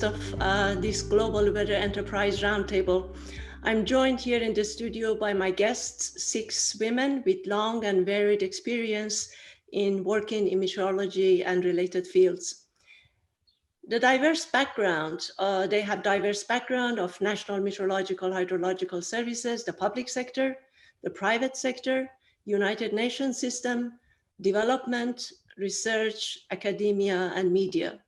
host of this Global Weather Enterprise Roundtable. I'm joined here in the studio by my guests, 6 women with long and varied experience in working in meteorology and related fields. They have diverse background of national meteorological, hydrological services, the public sector, the private sector, United Nations system, development, research, academia, and media.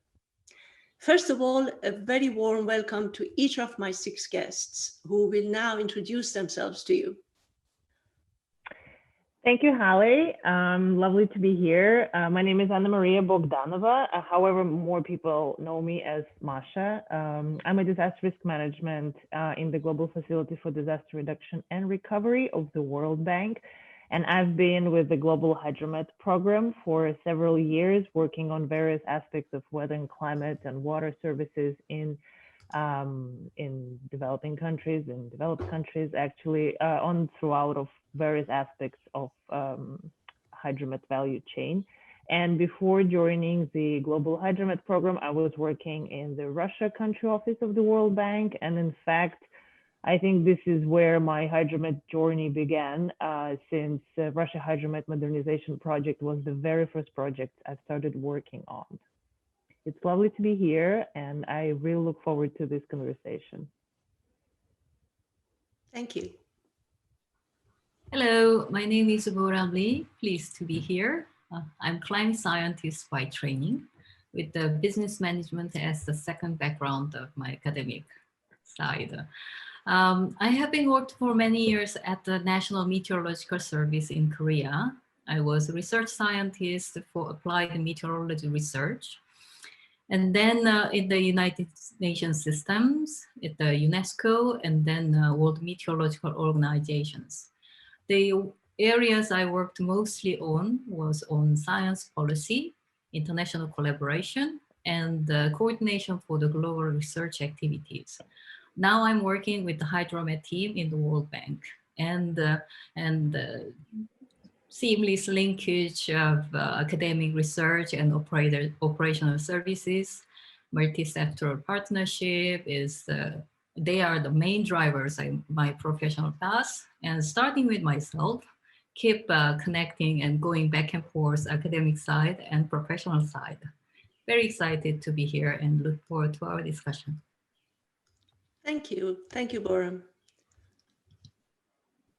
First of all, a very warm welcome to each of my 6 guests who will now introduce themselves to you. Thank you, Holly. Lovely to be here. My name is Anna Maria Bogdanova. However, more people know me as Masha. I'm a disaster risk management in the Global Facility for Disaster Reduction and Recovery of the World Bank. And I've been with the Global Hydromet program for several years, working on various aspects of weather and climate and water services in developing countries, in developed countries, actually, on throughout of various aspects of Hydromet value chain. And before joining the Global Hydromet program, I was working in the Russia country office of the World Bank. And in fact, I think this is where my Hydromet journey began, since Russia Hydromet modernization project was the very first project I started working on. It's lovely to be here, and I really look forward to this conversation. Thank you. Hello, my name is Boram Lee. Pleased to be here. I'm climate scientist by training, with the business management as the second background of my academic side. I have been worked for many years at the National Meteorological Service in Korea. I was a research scientist for applied meteorology research. And then in the United Nations systems, at the UNESCO, and then World Meteorological Organizations. The areas I worked mostly on was on science policy, international collaboration, and coordination for the global research activities. Now I'm working with the Hydromet team in the World Bank, and seamless linkage of academic research and operational services, multi-sectoral partnership is, they are the main drivers in my professional path. And starting with myself, keep connecting and going back and forth academic side and professional side. Very excited to be here and look forward to our discussion. Thank you, Boram.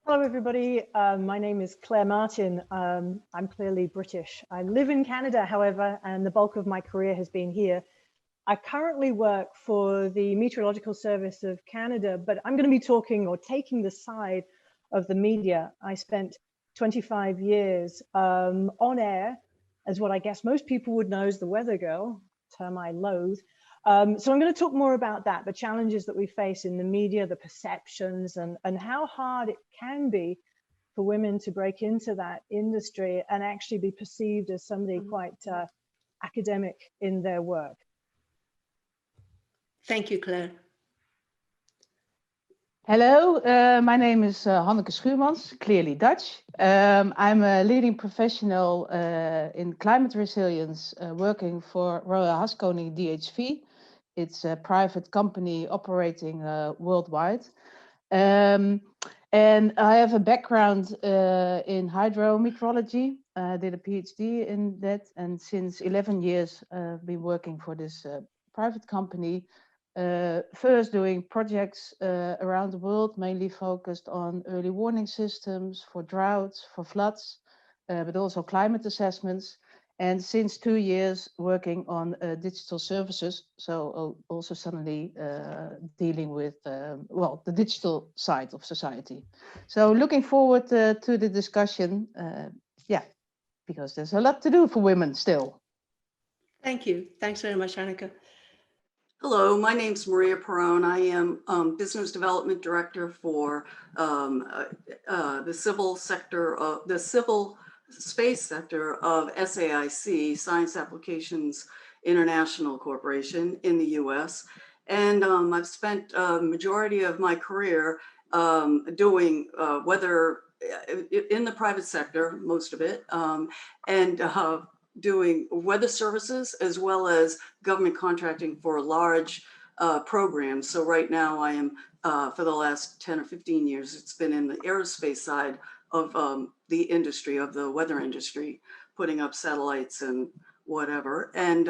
Hello, everybody. My name is Claire Martin. I'm clearly British. I live in Canada, however, and the bulk of my career has been here. I currently work for the Meteorological Service of Canada, but I'm going to be talking or taking the side of the media. I spent 25 years on air as what I guess most people would know as the weather girl, term I loathe. So I'm going to talk more about that, the challenges that we face in the media, the perceptions, and how hard it can be for women to break into that industry and actually be perceived as somebody quite academic in their work. Thank you, Claire. Hello, my name is Hanneke Schuurmans, clearly Dutch. I'm a leading professional in climate resilience, working for Royal Haskoning DHV. It's a private company operating worldwide. And I have a background in hydrometeorology. I did a PhD in that, and since 11 years, I've been working for this private company, first doing projects around the world, mainly focused on early warning systems for droughts, for floods, but also climate assessments. And since 2 years working on digital services, so also suddenly dealing with, well, the digital side of society. So looking forward to the discussion, yeah, because there's a lot to do for women still. Thank you. Thanks very much, Hanneke. Hello, my name's Maria Perrone. I am Business Development Director for the civil space sector of SAIC, Science Applications International Corporation in the US. And I've spent a majority of my career doing weather in the private sector, most of it, and doing weather services as well as government contracting for large programs. So right now I am, for the last 10 or 15 years, it's been in the aerospace side of the industry, of the weather industry, putting up satellites and whatever. And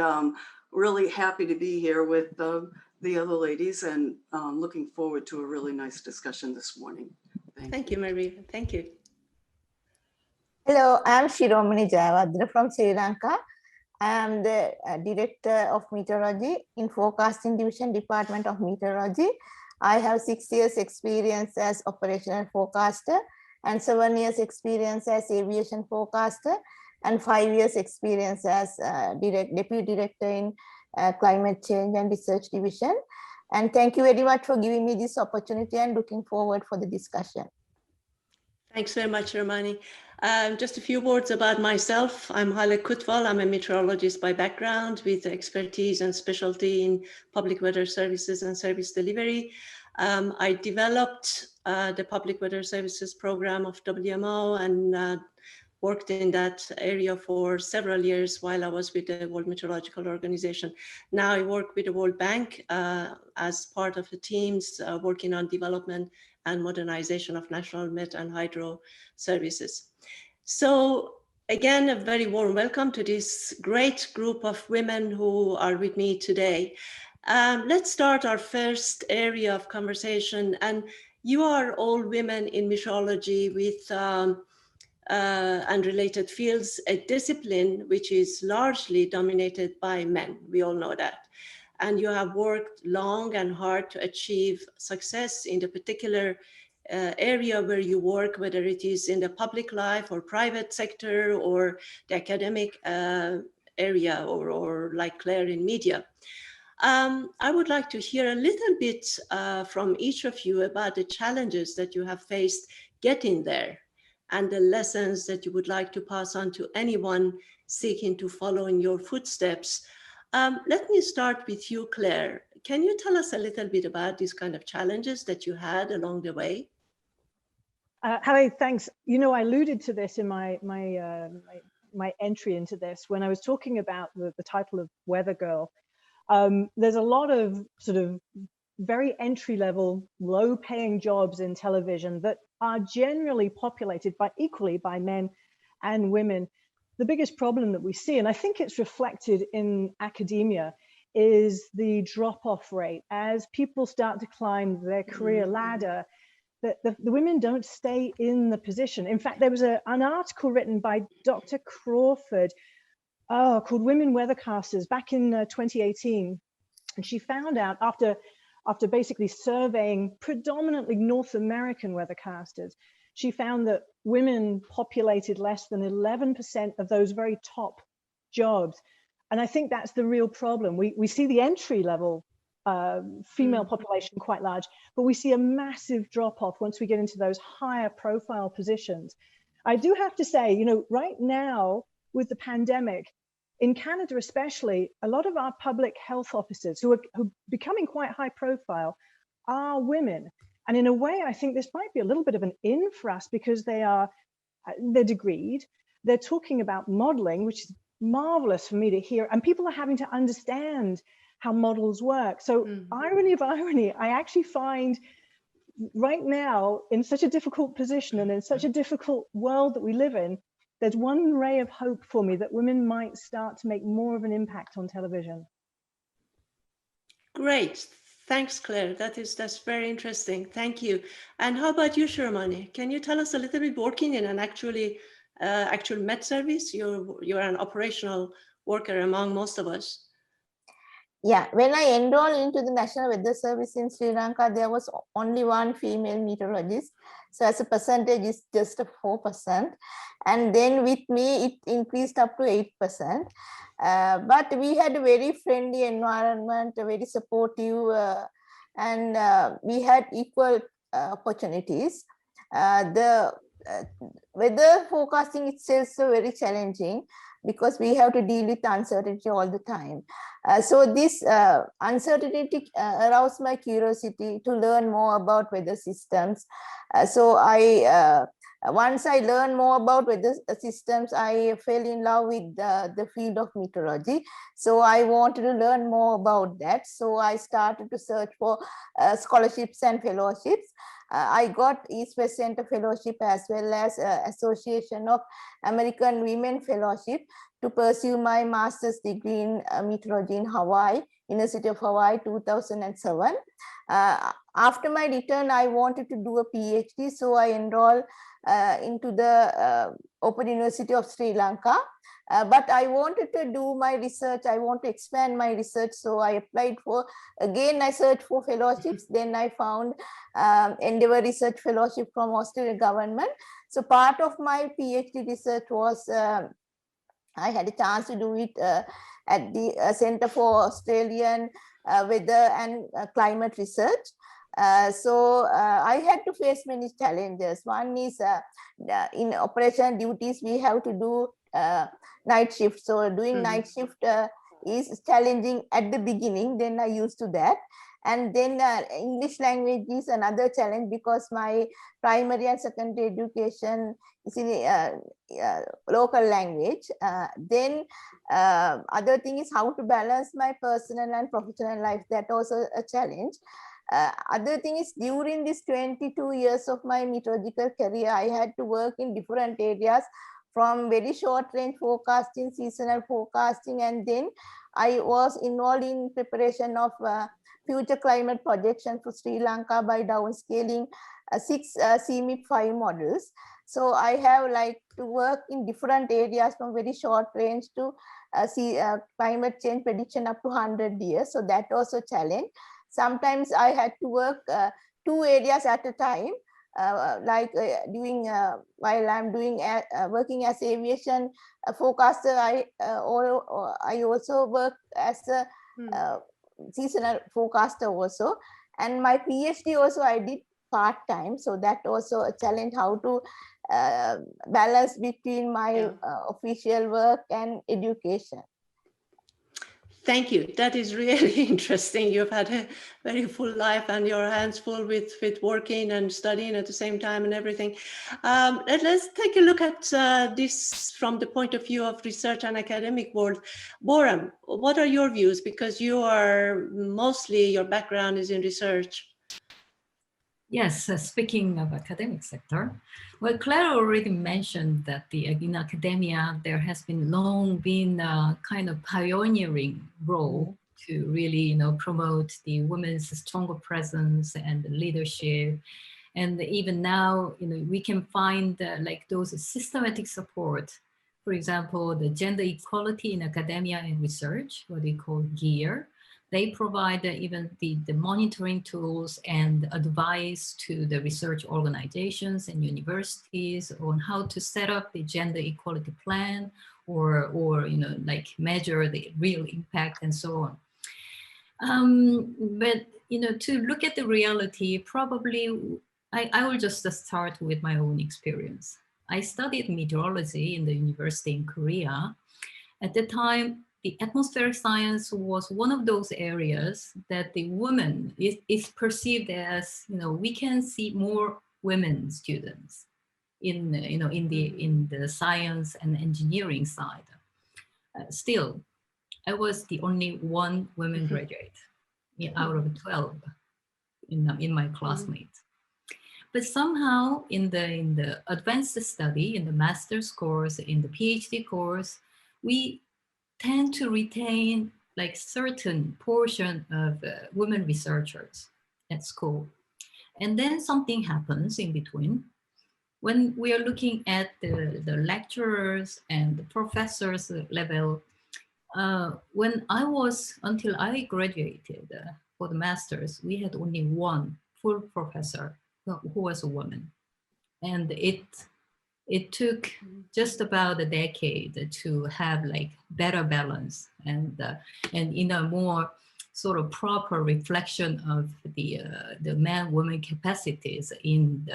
really happy to be here with the other ladies, and looking forward to a really nice discussion this morning. Thank you, Marie. Thank you. Hello, I am Shiromani Jayawardena from Sri Lanka. I am the Director of Meteorology in Forecasting Division, Department of Meteorology. I have 6 years experience as operational forecaster and 7 years experience as aviation forecaster and 5 years experience as Deputy Director in Climate Change and Research Division. And thank you very much for giving me this opportunity and looking forward for the discussion. Thanks very much, Ramani. Just a few words about myself. I'm Hale Kutwal. I'm a meteorologist by background with expertise and specialty in public weather services and service delivery. I developed the public weather services program of WMO and worked in that area for several years while I was with the World Meteorological Organization. Now I work with the World Bank as part of the teams working on development and modernization of national met and hydro services. So again, a very warm welcome to this great group of women who are with me today. Let's start our first area of conversation. And you are all women in meteorology with and related fields, a discipline which is largely dominated by men. We all know that. And you have worked long and hard to achieve success in the particular area where you work, whether it is in the public life or private sector or the academic area or like Claire in media. I would like to hear a little bit from each of you about the challenges that you have faced getting there and the lessons that you would like to pass on to anyone seeking to follow in your footsteps. Let me start with you, Claire. Can you tell us a little bit about these kind of challenges that you had along the way? Harry, thanks. You know, I alluded to this in my entry into this when I was talking about the title of Weather Girl. There's a lot of sort of very entry-level, low-paying jobs in television that are generally populated equally by men and women. The biggest problem that we see, and I think it's reflected in academia, is the drop-off rate. As people start to climb their career ladder, the women don't stay in the position. In fact, there was an article written by Dr. Crawford called Women Weathercasters back in 2018. And she found out after basically surveying predominantly North American weathercasters, she found that women populated less than 11% of those very top jobs. And I think that's the real problem. We see the entry level female population quite large, but we see a massive drop off once we get into those higher profile positions. I do have to say, you know, right now with the pandemic, in Canada especially, a lot of our public health officers who are becoming quite high profile are women. And in a way, I think this might be a little bit of an in for us because they're degreed. They're talking about modeling, which is marvelous for me to hear. And people are having to understand how models work. So irony of irony, I actually find right now in such a difficult position and in such a difficult world that we live in, there's one ray of hope for me that women might start to make more of an impact on television. Great. Thanks, Claire. That's very interesting. Thank you. And how about you, Shiromani? Can you tell us a little bit, working in an actual Met service? You're an operational worker among most of us. Yeah, when I enrolled into the National Weather Service in Sri Lanka, there was only one female meteorologist. So as a percentage, it's just 4%. And then with me, it increased up to 8%. But we had a very friendly environment, very supportive, and we had equal opportunities. The weather forecasting itself is very challenging. because we have to deal with uncertainty all the time. So this uncertainty aroused my curiosity to learn more about weather systems. So once I learned more about weather systems, I fell in love with the field of meteorology. So I wanted to learn more about that. So I started to search for scholarships and fellowships. I got East West Center Fellowship as well as Association of American Women Fellowship to pursue my master's degree in meteorology in Hawaii, University of Hawaii, 2007. After my return, I wanted to do a PhD, so I enrolled into the Open University of Sri Lanka. But I wanted to do my research, I want to expand my research, so I applied for, again I searched for fellowships, then I found Endeavour Research Fellowship from Australian government. So part of my PhD research was, I had a chance to do it at the Center for Australian Weather and Climate Research. So I had to face many challenges. One is in operational duties, we have to do night shift. So doing night shift is challenging at the beginning, then I used to that. And then English language is another challenge because my primary and secondary education is in local language. Then other thing is how to balance my personal and professional life. That also a challenge. Other thing is during this 22 years of my meteorological career, I had to work in different areas from very short range forecasting, seasonal forecasting, and then I was involved in preparation of future climate projection for Sri Lanka by downscaling 6 CMIP 5 models. So I have like to work in different areas from very short range to see climate change prediction up to 100 years. So that also a challenge. Sometimes I had to work 2 areas at a time, while I'm doing working as aviation forecaster. I also work as a seasonal forecaster also, and my PhD also I did part-time. So that also a challenge, how to balance between my official work and education. Thank you. That is really interesting. You've had a very full life and your hands full with working and studying at the same time and everything. Let's take a look at this from the point of view of research and academic world. Boram, what are your views? Because you are mostly, your background is in research. Yes, speaking of academic sector, well, Claire already mentioned that in academia, there has been long been a kind of pioneering role to really, promote the women's stronger presence and leadership. And even now, we can find like those systematic support. For example, the gender equality in academia and research, what we call GEAR. They provide even the monitoring tools and advice to the research organizations and universities on how to set up the gender equality plan or like measure the real impact and so on. But, to look at the reality, probably I will just start with my own experience. I studied meteorology in the university in Korea. At the time, the atmospheric science was one of those areas that the woman is perceived as, we can see more women students in the science and engineering side. Still, I was the only one woman graduate out of 12 in my classmates. But somehow in the advanced study, in the master's course, in the PhD course, we tend to retain like certain portion of women researchers at school. And then something happens in between. When we are looking at the lecturers and the professors level, until I graduated for the master's, we had only one full professor who was a woman. And it took just about a decade to have like better balance and in a more sort of proper reflection of the man-woman capacities in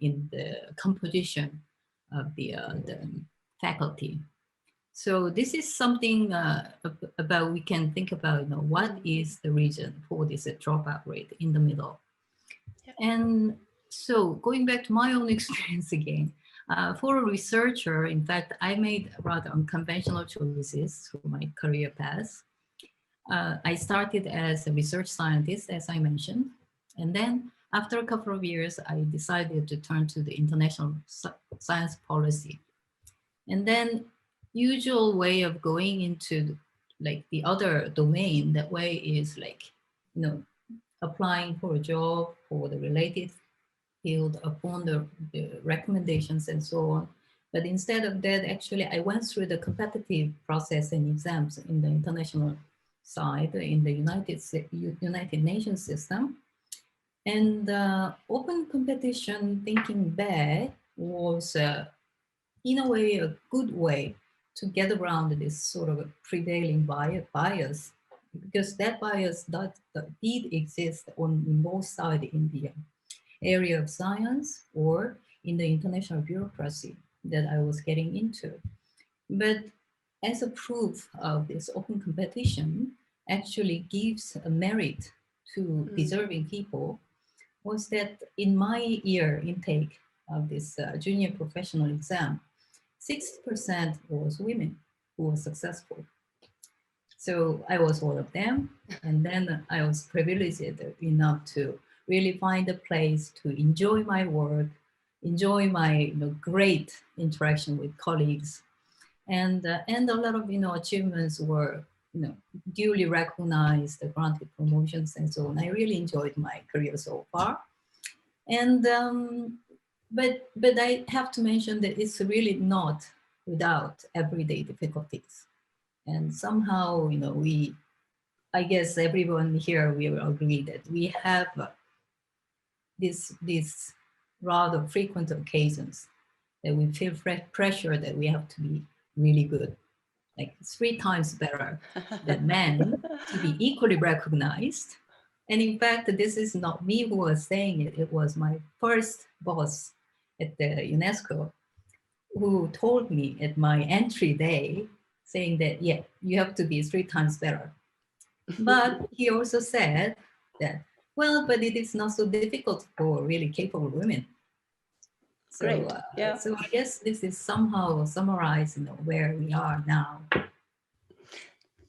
the composition of the faculty. So this is something about we can think about, you know, what is the reason for this dropout rate in the middle. Yeah. And so going back to my own experience again, for a researcher, in fact, I made rather unconventional choices through my career path. I started as a research scientist, as I mentioned, and then after a couple of years, I decided to turn to the international science policy. And then usual way of going into like the other domain that way is like, you know, applying for a job for the related field upon the recommendations and so on. But instead of that, actually, I went through the competitive process and exams in the international side in the United Nations system. And open competition, thinking back, was in a way a good way to get around this sort of a prevailing bias, because that bias did exist in both sides in the area of science or in the international bureaucracy that I was getting into. But as a proof of this open competition actually gives a merit to deserving people, was that in my year intake of this junior professional exam, 60% was women who were successful. So I was one of them. And then I was privileged enough to really find a place to enjoy my work, enjoy my great interaction with colleagues. And a lot of achievements were duly recognized, granted promotions and so on. I really enjoyed my career so far. And but I have to mention that it's really not without everyday difficulties. And somehow, I guess everyone here will agree that we have these rather frequent occasions that we feel pressure that we have to be really good, like 3 times better than men to be equally recognized. And in fact, this is not me who was saying it. It was my first boss at the UNESCO who told me at my entry day, saying that, yeah, you have to be 3 times better. But he also said that, well, but it is not so difficult for really capable women. So, Great. Yeah. So I guess this is somehow summarized, where we are now.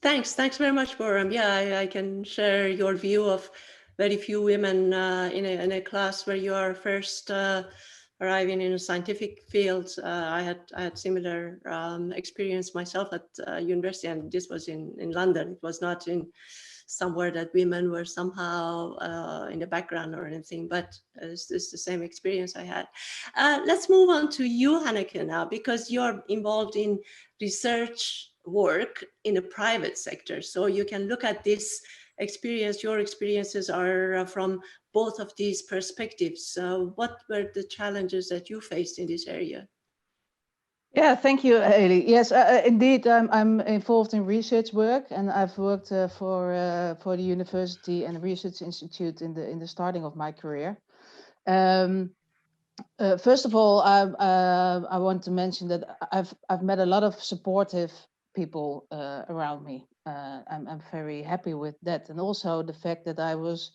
Thanks very much, Boram. Yeah, I can share your view of very few women in a class where you are first arriving in a scientific field. I had similar experience myself at university, and this was in London. It was not in somewhere that women were somehow in the background or anything, but it's the same experience I had. Let's move on to you, Hanneke, now, because you're involved in research work in the private sector. So you can look at this experience, your experiences are from both of these perspectives. What were the challenges that you faced in this area? Yeah, thank you, Haley. Yes, indeed, I'm involved in research work, and I've worked for the university and research institute in the starting of my career. First of all, I want to mention that I've met a lot of supportive people around me. I'm very happy with that, and also the fact that I was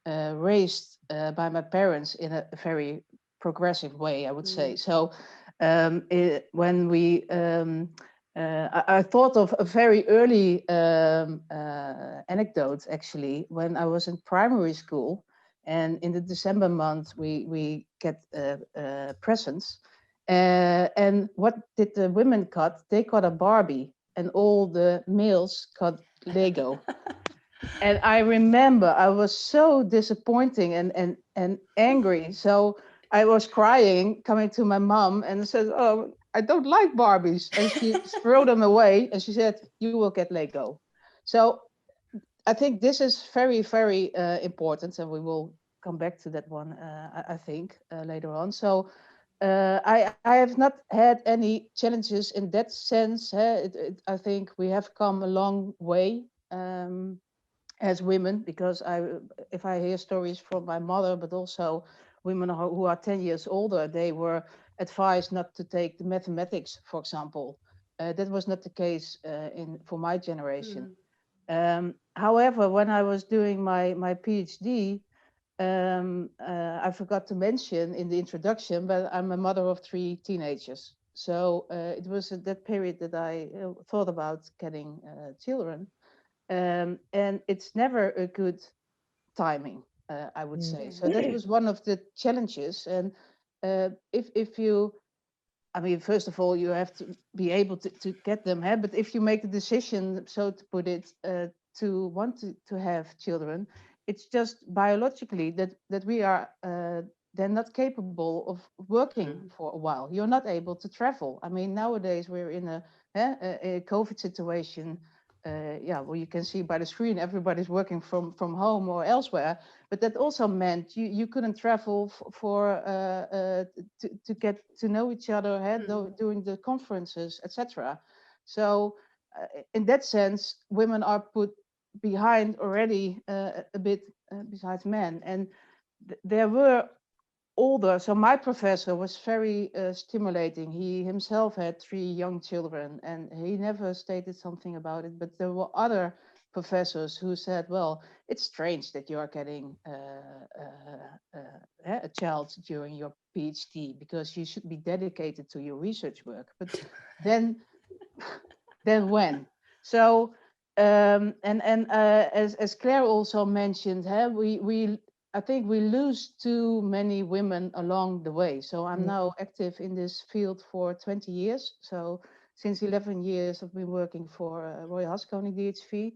raised by my parents in a very progressive way, I would say. So when we I thought of a very early anecdote, actually, when I was in primary school. And in the December month, we get presents. And what did the women cut? They cut a Barbie, and all the males cut Lego. And I remember I was so disappointing and angry. So I was crying, coming to my mom, and said, "Oh, I don't like Barbies." And she threw them away, and she said, "You will get Lego." So I think this is very, very important, and we will come back to that one, I think, later on. So I have not had any challenges in that sense. I think we have come a long way as women, because if I hear stories from my mother, but also women who are 10 years older, they were advised not to take the mathematics, for example. That was not the case for my generation. However, when I was doing my PhD, I forgot to mention in the introduction, but I'm a mother of 3 teenagers. So it was at that period that I thought about getting children. And it's never a good timing, I would say. So that was one of the challenges. And if you, I mean, first of all, you have to be able to get them, but if you make the decision, so to put it, to want to have children, it's just biologically that we are then not capable of working for a while. You're not able to travel. I mean, nowadays we're in a COVID situation. Yeah, well, you can see by the screen, everybody's working from home or elsewhere. But that also meant you couldn't travel to get to know each other during the conferences, etc. So in that sense, women are put behind already a bit besides men. And there were older, so my professor was very stimulating. He himself had 3 young children and he never stated something about it, but there were other professors who said, well, it's strange that you are getting a child during your PhD because you should be dedicated to your research work. But then when? So as Claire also mentioned, I think we lose too many women along the way. So I'm now active in this field for 20 years. So since 11 years, I've been working for Royal Haskoning DHV.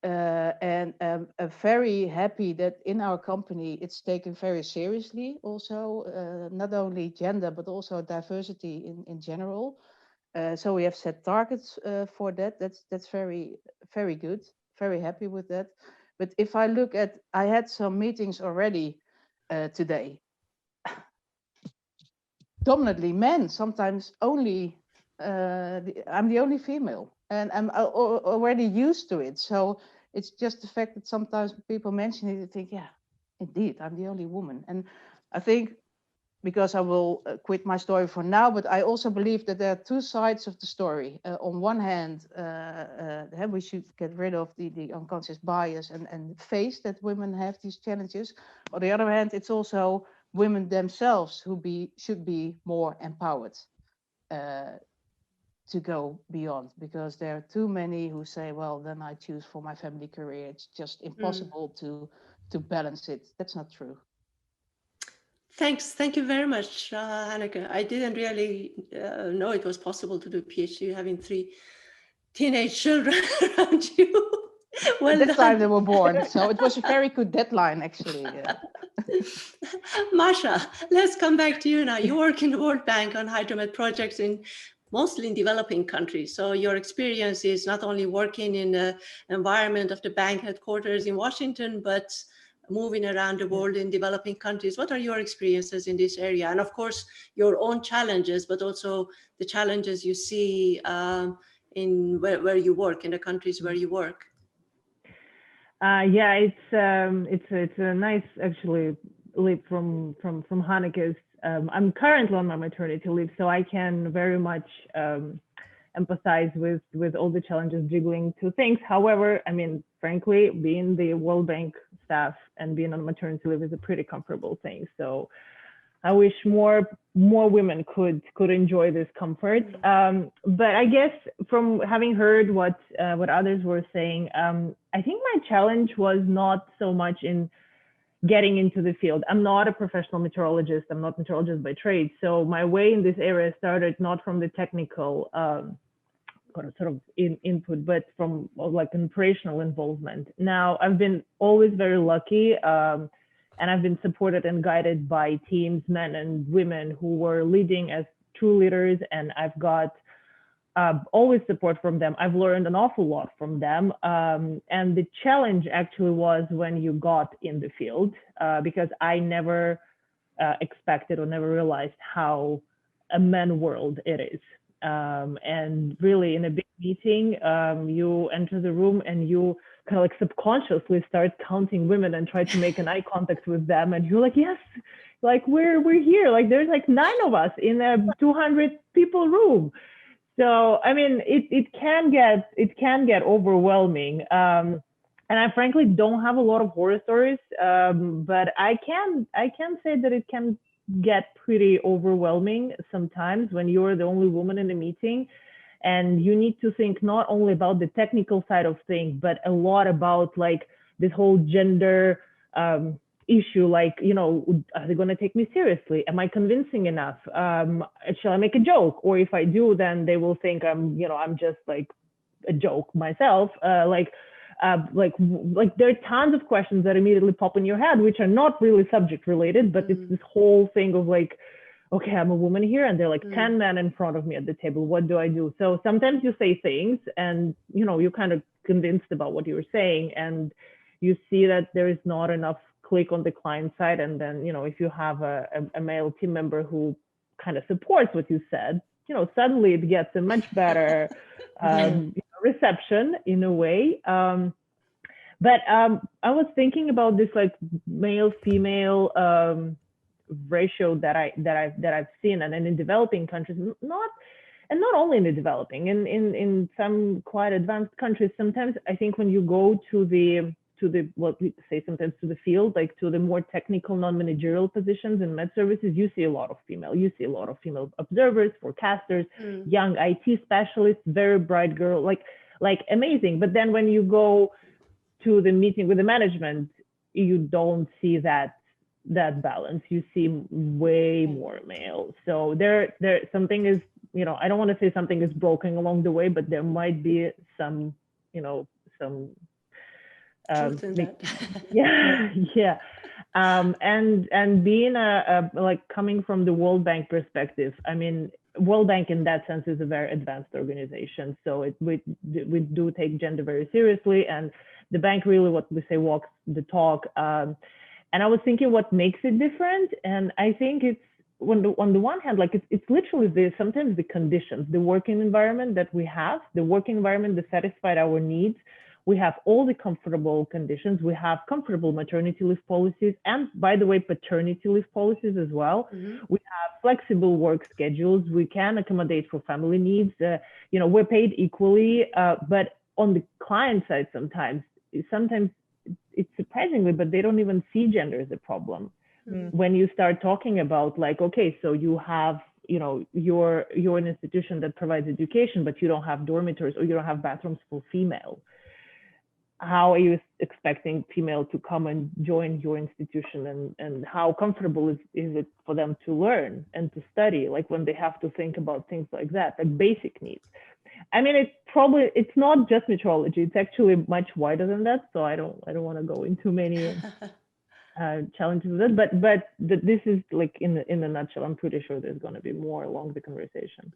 And I'm very happy that in our company, it's taken very seriously also, not only gender, but also diversity in general. So we have set targets for that. That's very, very good. Very happy with that. But if I look at, I had some meetings already today. Dominantly men, sometimes only, I'm the only female. And I'm already used to it. So it's just the fact that sometimes people mention it, you think, yeah, indeed, I'm the only woman. And I think, because I will quit my story for now, but I also believe that there are 2 sides of the story. On one hand, we should get rid of the unconscious bias and face that women have these challenges. On the other hand, it's also women themselves who should be more empowered to go beyond, because there are too many who say, well, then I choose for my family career. It's just impossible to balance it. That's not true. Thanks. Thank you very much, Hanneke. I didn't really know it was possible to do a PhD having 3 teenage children around you. Well, at that time they were born, so it was a very good deadline, actually. Masha, let's come back to you now. You work in the World Bank on hydromet projects mostly in developing countries. So your experience is not only working in the environment of the bank headquarters in Washington, but moving around the world in developing countries. What are your experiences in this area? And of course, your own challenges, but also the challenges you see in where you work, in the countries where you work. Yeah, it's a nice actually leap from Hanneke's. I'm currently on my maternity leave, so I can very much empathize with all the challenges juggling 2 things. However, I mean, frankly, being the World Bank staff and being on maternity leave is a pretty comfortable thing. So I wish more women could enjoy this comfort. But I guess from having heard what others were saying, I think my challenge was not so much in getting into the field. I'm not a professional meteorologist. I'm not a meteorologist by trade. So my way in this area started not from the technical sort of input, but from like an operational involvement. Now, I've been always very lucky, and I've been supported and guided by teams, men and women, who were leading as true leaders, and I've got always support from them. I've learned an awful lot from them. And the challenge actually was when you got in the field, because I never expected or never realized how a man world it is. And really in a big meeting, you enter the room and you kind of like subconsciously start counting women and try to make an eye contact with them. And you're like, yes, like we're here. Like there's like 9 of us in a 200 people room. So, I mean, it can get overwhelming. And I frankly don't have a lot of horror stories, but I can say that it can get pretty overwhelming sometimes when you're the only woman in the meeting, and you need to think not only about the technical side of things, but a lot about like this whole gender issue, like, you know, are they going to take me seriously? Am I convincing enough? Shall I make a joke? Or if I do, then they will think I'm just like a joke myself. Like there are tons of questions that immediately pop in your head, which are not really subject related, but it's this whole thing of like, okay, I'm a woman here, and there are like 10 men in front of me at the table. What do I do? So sometimes you say things and, you know, you're kind of convinced about what you're saying, and you see that there is not enough click on the client side. And then, you know, if you have a male team member who kind of supports what you said, you know, suddenly it gets a much better reception in a way. But I was thinking about this like male female ratio that I've seen, and in developing countries, not only in the developing, in some quite advanced countries. Sometimes I think when you go to the what we say sometimes to the field, like to the more technical non-managerial positions in med services, you see a lot of female observers, forecasters, young IT specialists, very bright girl, like amazing. But then when you go to the meeting with the management, you don't see that balance. You see way more male. So there something is, you know, I don't want to say something is broken along the way, but there might be some, you know, some truth in that. yeah. And being like coming from the World Bank perspective, I mean, World Bank in that sense is a very advanced organization. So we do take gender very seriously, and the bank really, what we say, walks the talk. And I was thinking what makes it different, and I think it's on the one hand, like it's literally sometimes the conditions, the working environment that we have, the working environment that satisfied our needs. We have all the comfortable conditions. We have comfortable maternity leave policies, and by the way, paternity leave policies as well. We have flexible work schedules. We can accommodate for family needs. You know, we're paid equally, but on the client side, sometimes it's surprisingly, but they don't even see gender as a problem. When you start talking about like, okay, so you have, you know, you're an institution that provides education, but you don't have dormitories or you don't have bathrooms for female. How are you expecting female to come and join your institution, and how comfortable is it for them to learn and to study, like when they have to think about things like that, like basic needs? I mean, it's not just meteorology, it's actually much wider than that. So I don't want to go into many challenges with it, but this is like in a nutshell. I'm pretty sure there's going to be more along the conversation.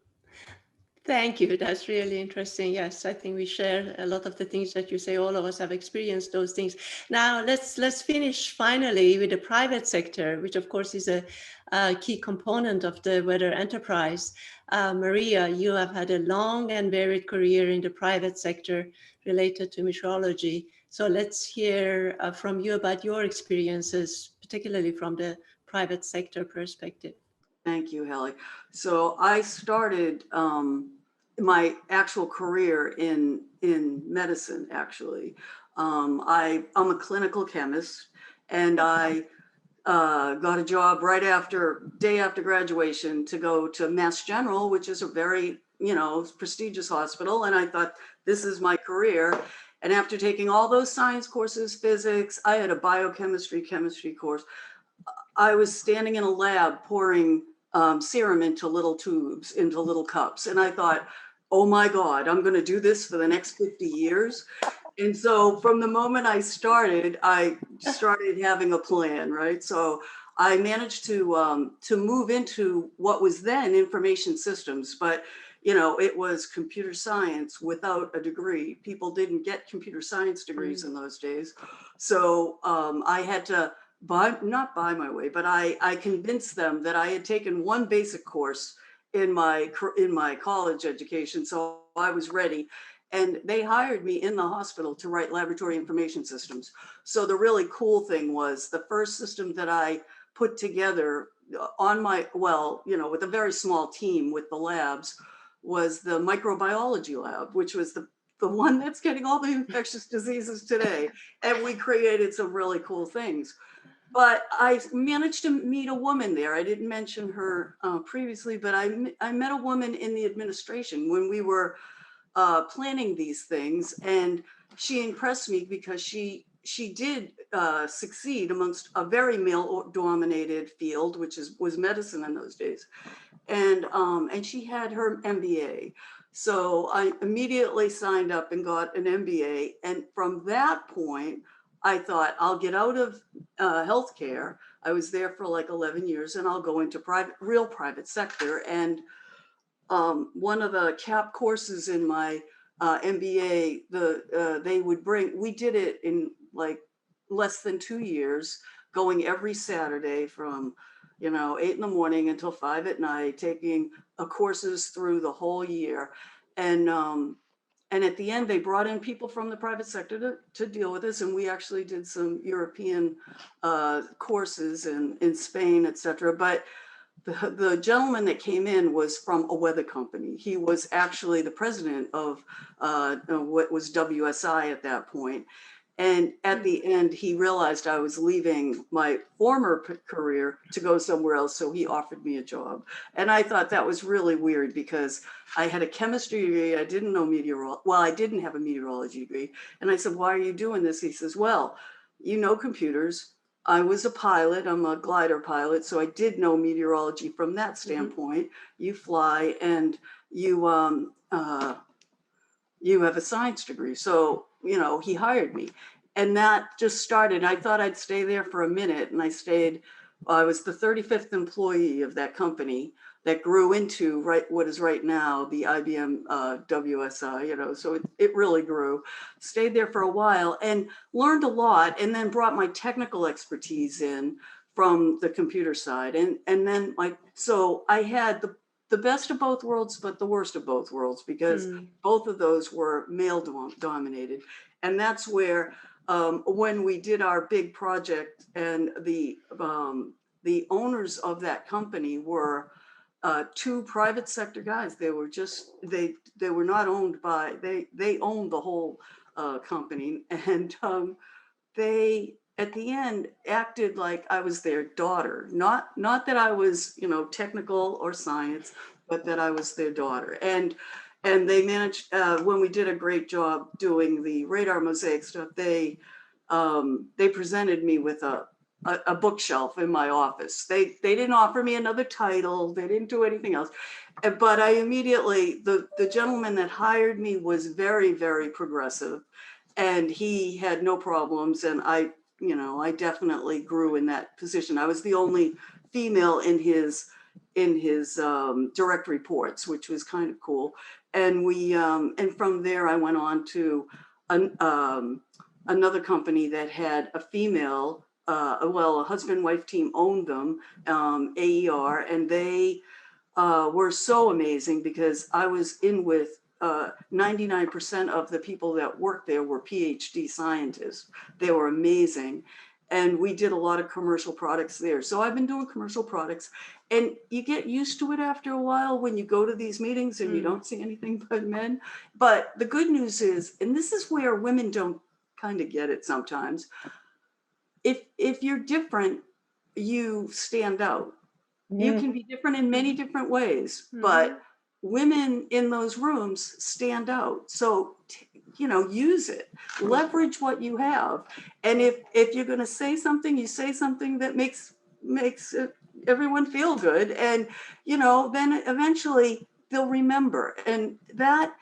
Thank you. That's really interesting. Yes, I think we share a lot of the things that you say. All of us have experienced those things. Now, let's finish finally with the private sector, which of course is a key component of the weather enterprise. Maria, you have had a long and varied career in the private sector related to meteorology. So let's hear from you about your experiences, particularly from the private sector perspective. Thank you, Hallie. So I started my actual career in medicine, actually. I'm a clinical chemist, and I got a job day after graduation to go to Mass General, which is a very, you know, prestigious hospital. And I thought, this is my career. And after taking all those science courses, physics, I had a biochemistry, chemistry course. I was standing in a lab pouring serum into little tubes, into little cups. And I thought, oh my God, I'm going to do this for the next 50 years. And so from the moment I started having a plan, right? So I managed to move into what was then information systems, but you know, it was computer science without a degree. People didn't get computer science degrees in those days. So I had to not buy my way, but I convinced them that I had taken one basic course in my college education. So I was ready. And they hired me in the hospital to write laboratory information systems. So the really cool thing was the first system that I put together on my, well, you know, with a very small team with the labs, was the microbiology lab, which was the one that's getting all the infectious diseases today. And we created some really cool things. But I managed to meet a woman there. I didn't mention her previously, but I met a woman in the administration when we were planning these things, and she impressed me because she did succeed amongst a very male-dominated field, which was medicine in those days, and she had her MBA. So I immediately signed up and got an MBA, and from that point, I thought I'll get out of healthcare. I was there for like 11 years, and I'll go into real private sector. And one of the cap courses in my MBA, they would bring, we did it in like less than 2 years, going every Saturday from 8 in the morning until 5 at night, taking courses through the whole year. And at the end, they brought in people from the private sector to deal with this. And we actually did some European courses in Spain, et cetera. But the gentleman that came in was from a weather company. He was actually the president of what was WSI at that point. And at the end, he realized I was leaving my former career to go somewhere else. So he offered me a job. And I thought that was really weird because I had a chemistry degree. I didn't know meteorology. Well, I didn't have a meteorology degree. And I said, why are you doing this? He says, well, you know computers. I was a pilot. I'm a glider pilot. So I did know meteorology from that standpoint. You fly and you have a science degree. So, he hired me. And that just started. I thought I'd stay there for a minute. And I stayed. I was the 35th employee of that company that grew into what is right now the IBM WSI, so it really grew. Stayed there for a while and learned a lot, and then brought my technical expertise in from the computer side. And then so I had the best of both worlds, but the worst of both worlds, because both of those were male dominated. And that's where when we did our big project, and the owners of that company were two private sector guys. They were they were not owned by, they owned the whole company. And they, at the end, acted like I was their daughter. Not that I was, technical or science, but that I was their daughter. And they managed, when we did a great job doing the radar mosaic stuff, they presented me with a bookshelf in my office. They didn't offer me another title. They didn't do anything else. But I immediately, the gentleman that hired me was very, very progressive, and he had no problems. And I definitely grew in that position. I was the only female in his direct reports, which was kind of cool. And and from there I went on to another company that had a female, a husband-wife team owned them, AER, and they were so amazing because I was in with 99% of the people that worked there were PhD scientists. They were amazing. And we did a lot of commercial products there. So I've been doing commercial products, and you get used to it after a while when you go to these meetings and you don't see anything but men. But the good news is, and this is where women don't kind of get it sometimes, if you're different, you stand out. You can be different in many different ways, but women in those rooms stand out. So, use it, leverage what you have. And if you're going to say something, you say something that makes everyone feel good. And, then eventually they'll remember. And that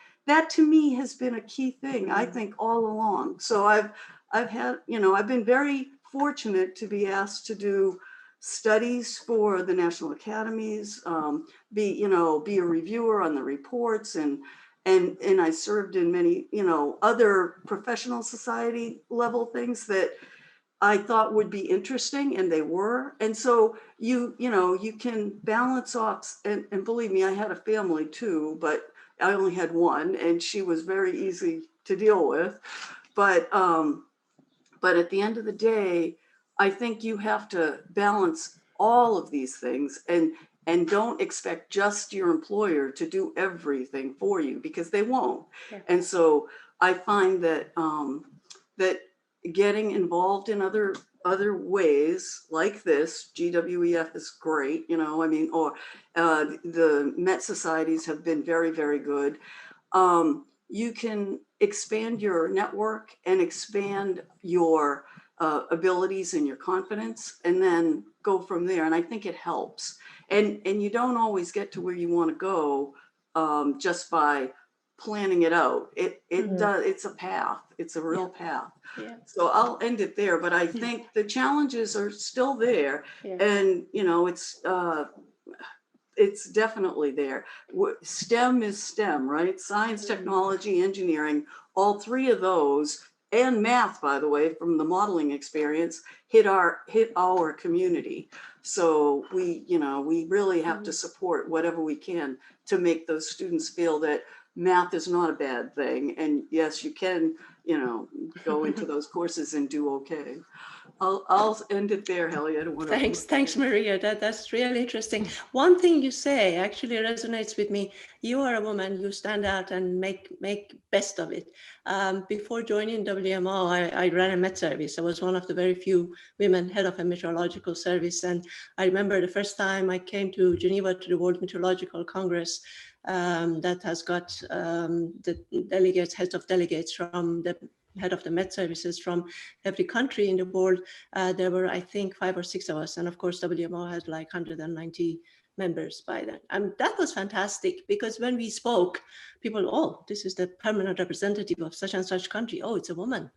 to me has been a key thing, I think, all along. So I've had, I've been very fortunate to be asked to do studies for the national academies, be a reviewer on the reports, and I served in many, other professional society level things that I thought would be interesting, and they were. And so you can balance off, and believe me, I had a family too, but I only had one, and she was very easy to deal with. But at the end of the day, I think you have to balance all of these things and and don't expect just your employer to do everything for you, because they won't. Yeah. And so I find that that getting involved in other ways like this, GWEF is great, you know, I mean, or the Met societies have been very, very good. You can expand your network and expand your abilities and your confidence, and then go from there. And I think it helps. And you don't always get to where you want to go just by planning it out. It does. It's a path. It's a real path. Yeah. So I'll end it there. But I think the challenges are still there, Yeah. and you know, it's definitely there. STEM is STEM, right? Science, technology, engineering, all three of those, and math, by the way, from the modeling experience, hit our community. So we really have to support whatever we can to make those students feel that math is not a bad thing. And yes, you can, go into those courses and do okay. I'll end it there, Helly. I don't want to. Thanks, Maria. That's really interesting. One thing you say actually resonates with me. You are a woman. You stand out and make best of it. Before joining WMO, I ran a Met service. I was one of the very few women head of a meteorological service, and I remember the first time I came to Geneva to the World Meteorological Congress. That has got the delegates, heads of delegates from the head of the Met services from every country in the world. There were, I think, 5 or 6 of us. And of course, WMO had like 190 members by then. And that was fantastic, because when we spoke, people, oh, this is the permanent representative of such and such country. Oh, it's a woman.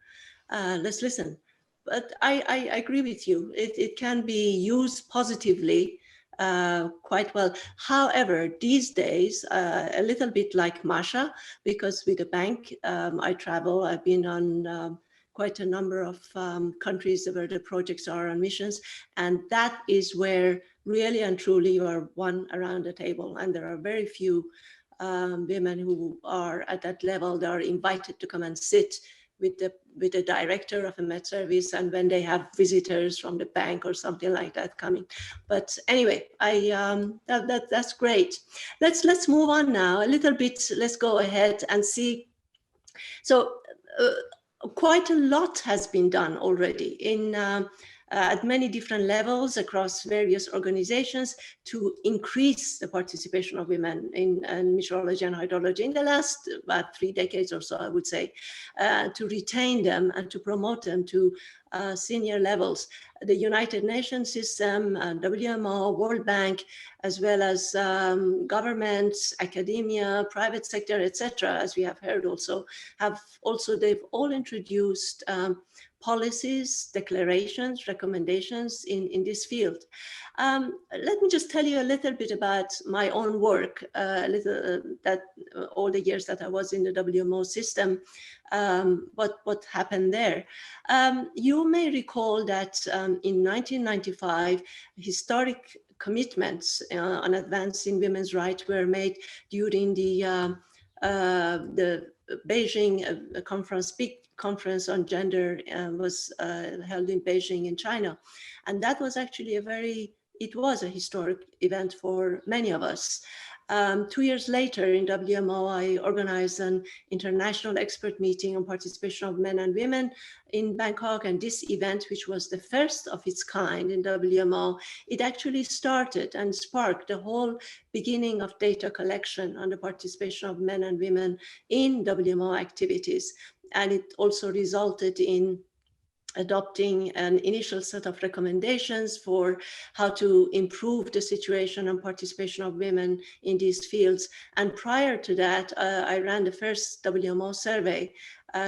Let's listen. But I agree with you. It can be used positively quite well. However, these days, a little bit like Masha, because with the bank, I travel. I've been on quite a number of countries where the projects are on missions. And that is where really and truly you are one around the table. And there are very few women who are at that level. They are invited to come and sit with the director of a Met service, and when they have visitors from the bank or something like that coming. But anyway, that's great. Let's move on now a little bit. Let's go ahead and see. So quite a lot has been done already in at many different levels across various organizations to increase the participation of women in meteorology and hydrology in the last about 3 decades or so, I would say, to retain them and to promote them to senior levels. The United Nations system, WMO, World Bank, as well as governments, academia, private sector, etc., as we have heard also, they've all introduced policies, declarations, recommendations in this field. Let me just tell you a little bit about my own work, all the years that I was in the WMO system, what happened there. You may recall that in 1995, historic commitments on advancing women's rights were made during the Beijing conference, big conference on gender was held in Beijing in China. And that was actually it was a historic event for many of us. 2 years later in WMO, I organized an international expert meeting on participation of men and women in Bangkok. And this event, which was the first of its kind in WMO, it actually started and sparked the whole beginning of data collection on the participation of men and women in WMO activities. And it also resulted in adopting an initial set of recommendations for how to improve the situation and participation of women in these fields. And prior to that, I ran the first WMO survey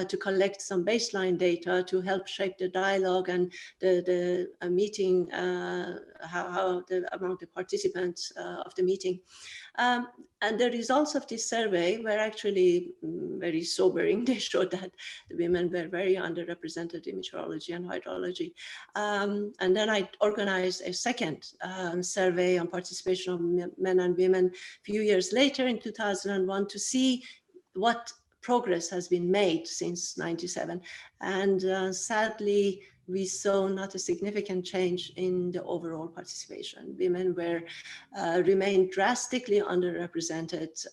to collect some baseline data to help shape the dialogue and the meeting, among the participants of the meeting. And the results of this survey were actually very sobering. They showed that the women were very underrepresented in meteorology and hydrology. And then I organized a second survey on participation of men and women a few years later in 2001 to see what progress has been made since '97. And sadly, we saw not a significant change in the overall participation. Women were remained drastically underrepresented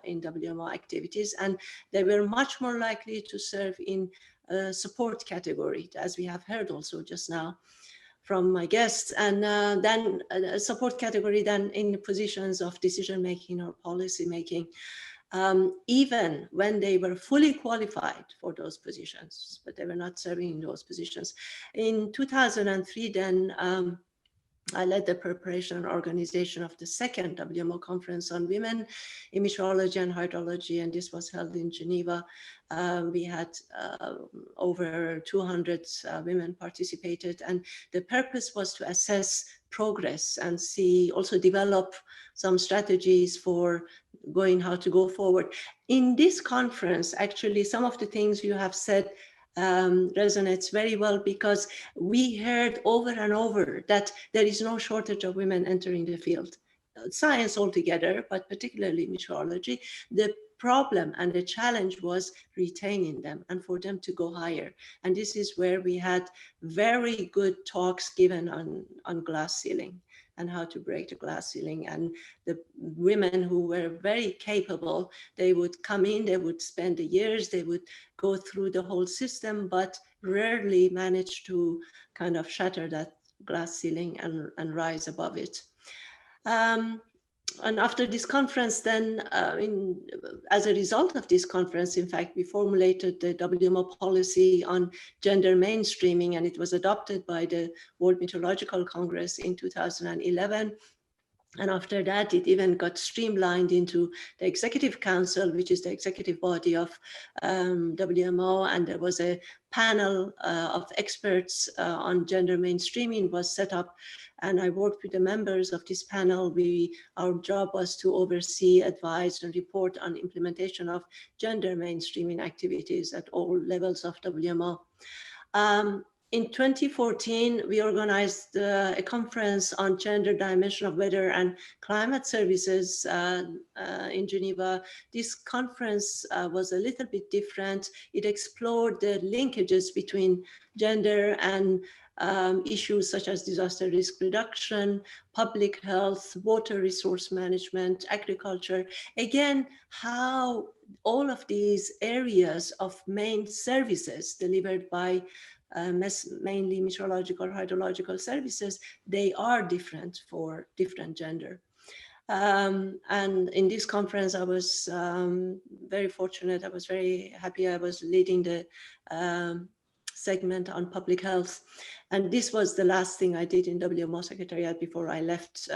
in WMO activities, and they were much more likely to serve in a support category, as we have heard also just now from my guests, and then a support category than in positions of decision making or policy making. Even when they were fully qualified for those positions, but they were not serving in those positions. In 2003, then I led the preparation and organization of the second WMO conference on women in meteorology and hydrology, and this was held in Geneva. We had over 200 women participated, and the purpose was to assess progress and see, also develop some strategies for how to go forward. In this conference, actually, some of the things you have said resonates very well, because we heard over and over that there is no shortage of women entering the field. Science altogether, but particularly meteorology, the problem and the challenge was retaining them and for them to go higher. And this is where we had very good talks given on glass ceiling and how to break the glass ceiling. And the women who were very capable, they would come in, they would spend the years, they would go through the whole system, but rarely manage to kind of shatter that glass ceiling and rise above it. And after this conference, then as a result of this conference, in fact, we formulated the WMO policy on gender mainstreaming, and it was adopted by the World Meteorological Congress in 2011. And after that, it even got streamlined into the Executive Council, which is the executive body of WMO. And there was a panel of experts on gender mainstreaming was set up. And I worked with the members of this panel. Our job was to oversee, advise, and report on implementation of gender mainstreaming activities at all levels of WMO. In 2014, we organized a conference on gender dimension of weather and climate services in Geneva. This conference was a little bit different. It explored the linkages between gender and issues such as disaster risk reduction, public health, water resource management, agriculture. Again, how all of these areas of main services delivered by mainly meteorological, hydrological services, they are different for different gender. And in this conference, I was very fortunate. I was very happy. I was leading the segment on public health. And this was the last thing I did in WMO Secretariat before I left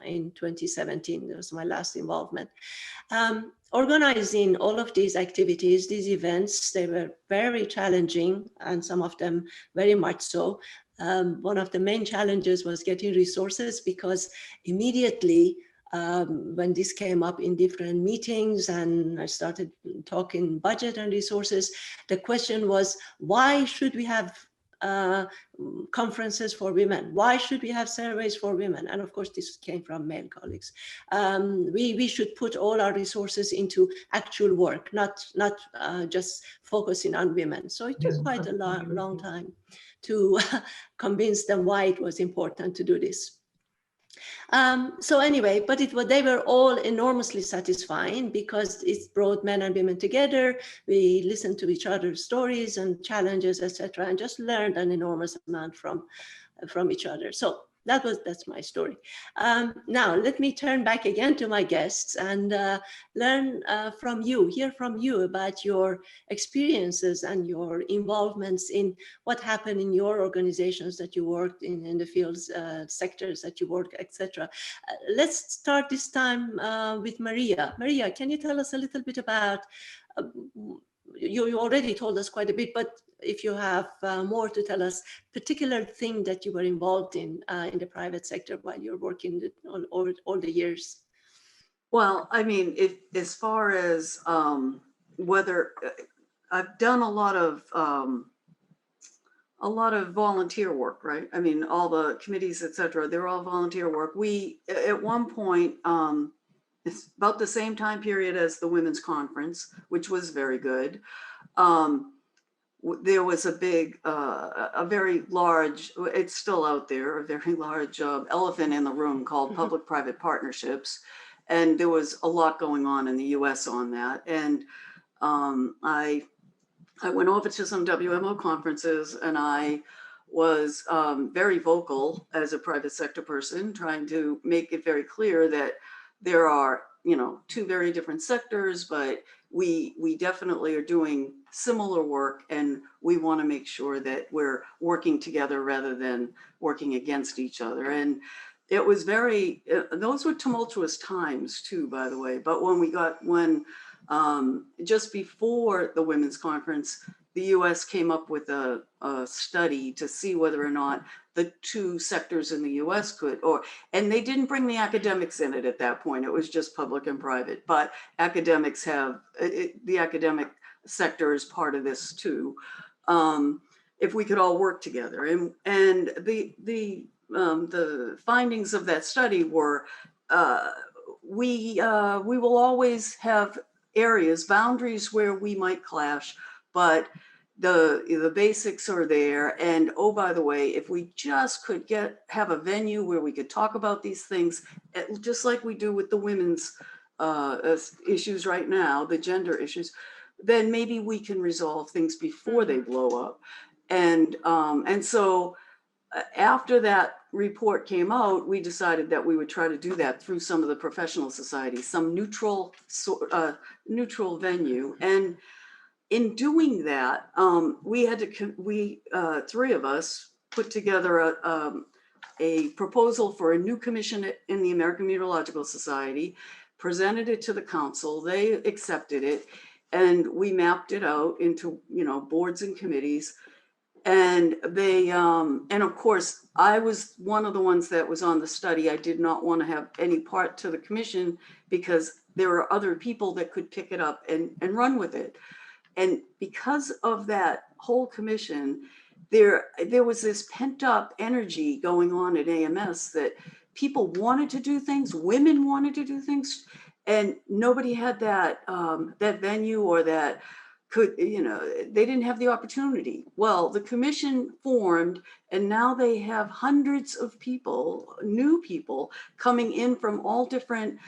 in 2017. That was my last involvement. Organizing all of these activities, these events, they were very challenging, and some of them very much so. One of the main challenges was getting resources, because immediately when this came up in different meetings and I started talking budget and resources, the question was, why should we have conferences for women? Why should we have surveys for women? And of course, this came from male colleagues. We should put all our resources into actual work, not just focusing on women. So it took quite a long time to convince them why it was important to do this. So anyway, but they were all enormously satisfying, because it brought men and women together. We listened to each other's stories and challenges, etc., and just learned an enormous amount from each other. So that's my story. Now let me turn back again to my guests and learn from you, hear from you about your experiences and your involvements in what happened in your organizations that you worked in the fields, sectors that you work, etc. Let's start this time with Maria. Maria, can you tell us a little bit about, you already told us quite a bit, but if you have more to tell us, particular thing that you were involved in the private sector while you're working all the years. Well, I mean, as far as whether I've done a lot of volunteer work, right? I mean, all the committees, etc., they're all volunteer work. We, at one point, it's about the same time period as the Women's Conference, which was very good. there was a big, a very large, it's still out there, a very large elephant in the room called public-private partnerships. And there was a lot going on in the US on that. And I went over to some WMO conferences, and I was very vocal as a private sector person, trying to make it very clear that there are, you know, two very different sectors, but we definitely are doing similar work, and we want to make sure that we're working together rather than working against each other. And it was very, those were tumultuous times too, by the way. But when just before the women's conference, the US came up with a study to see whether or not the two sectors in the US could, and they didn't bring the academics in it at that point. It was just public and private, but academics have, the academic sector is part of this too. If we could all work together. And the findings of that study were, we will always have areas, boundaries where we might clash, but the basics are there. And oh, by the way, if we just could have a venue where we could talk about these things, just like we do with the women's issues right now, the gender issues, then maybe we can resolve things before they blow up. And so after that report came out, we decided that we would try to do that through some of the professional societies, some neutral venue. And in doing that, we three of us put together a proposal for a new commission in the American Meteorological Society, presented it to the council, they accepted it, and we mapped it out into, you know, boards and committees. And they, and of course, I was one of the ones that was on the study. I did not want to have any part to the commission because there were other people that could pick it up and run with it. And because of that whole commission, there was this pent up energy going on at AMS that people wanted to do things, women wanted to do things, and nobody had that that venue or that could, you know, they didn't have the opportunity. Well, the commission formed, and now they have hundreds of people, new people coming in from all different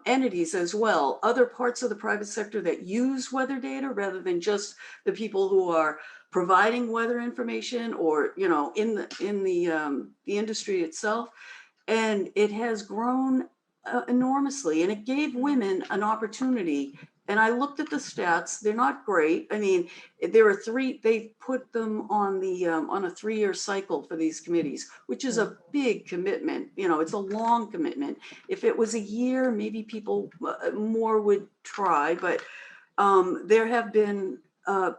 entities as well, other parts of the private sector that use weather data rather than just the people who are providing weather information or, you know, in the industry itself. And it has grown enormously, and it gave women an opportunity. And I looked at the stats; they're not great. I mean, there are three. They put them on the on a 3-year cycle for these committees, which is a big commitment. You know, it's a long commitment. If it was a year, maybe people more would try. But there have been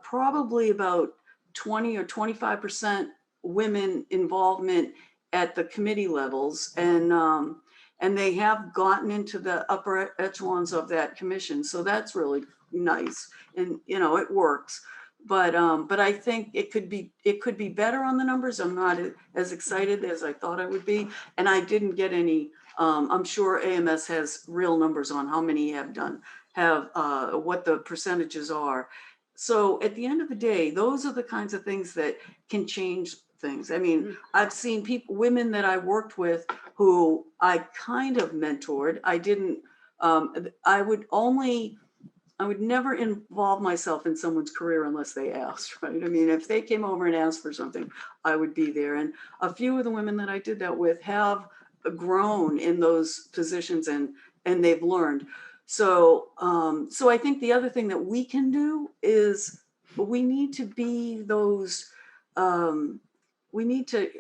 probably about 20 or 25% women involvement at the committee levels, and they have gotten into the upper echelons of that commission. So that's really nice. And, you know, it works. But I think it could be better on the numbers. I'm not as excited as I thought I would be. And I didn't get any, I'm sure AMS has real numbers on how many have what the percentages are. So at the end of the day, those are the kinds of things that can change things. I mean, I've seen women that I worked with who I kind of mentored. I didn't, I would never involve myself in someone's career unless they asked, right? I mean, if they came over and asked for something, I would be there. And a few of the women that I did that with have grown in those positions and they've learned. So, so I think the other thing that we can do is we need to be those, we need to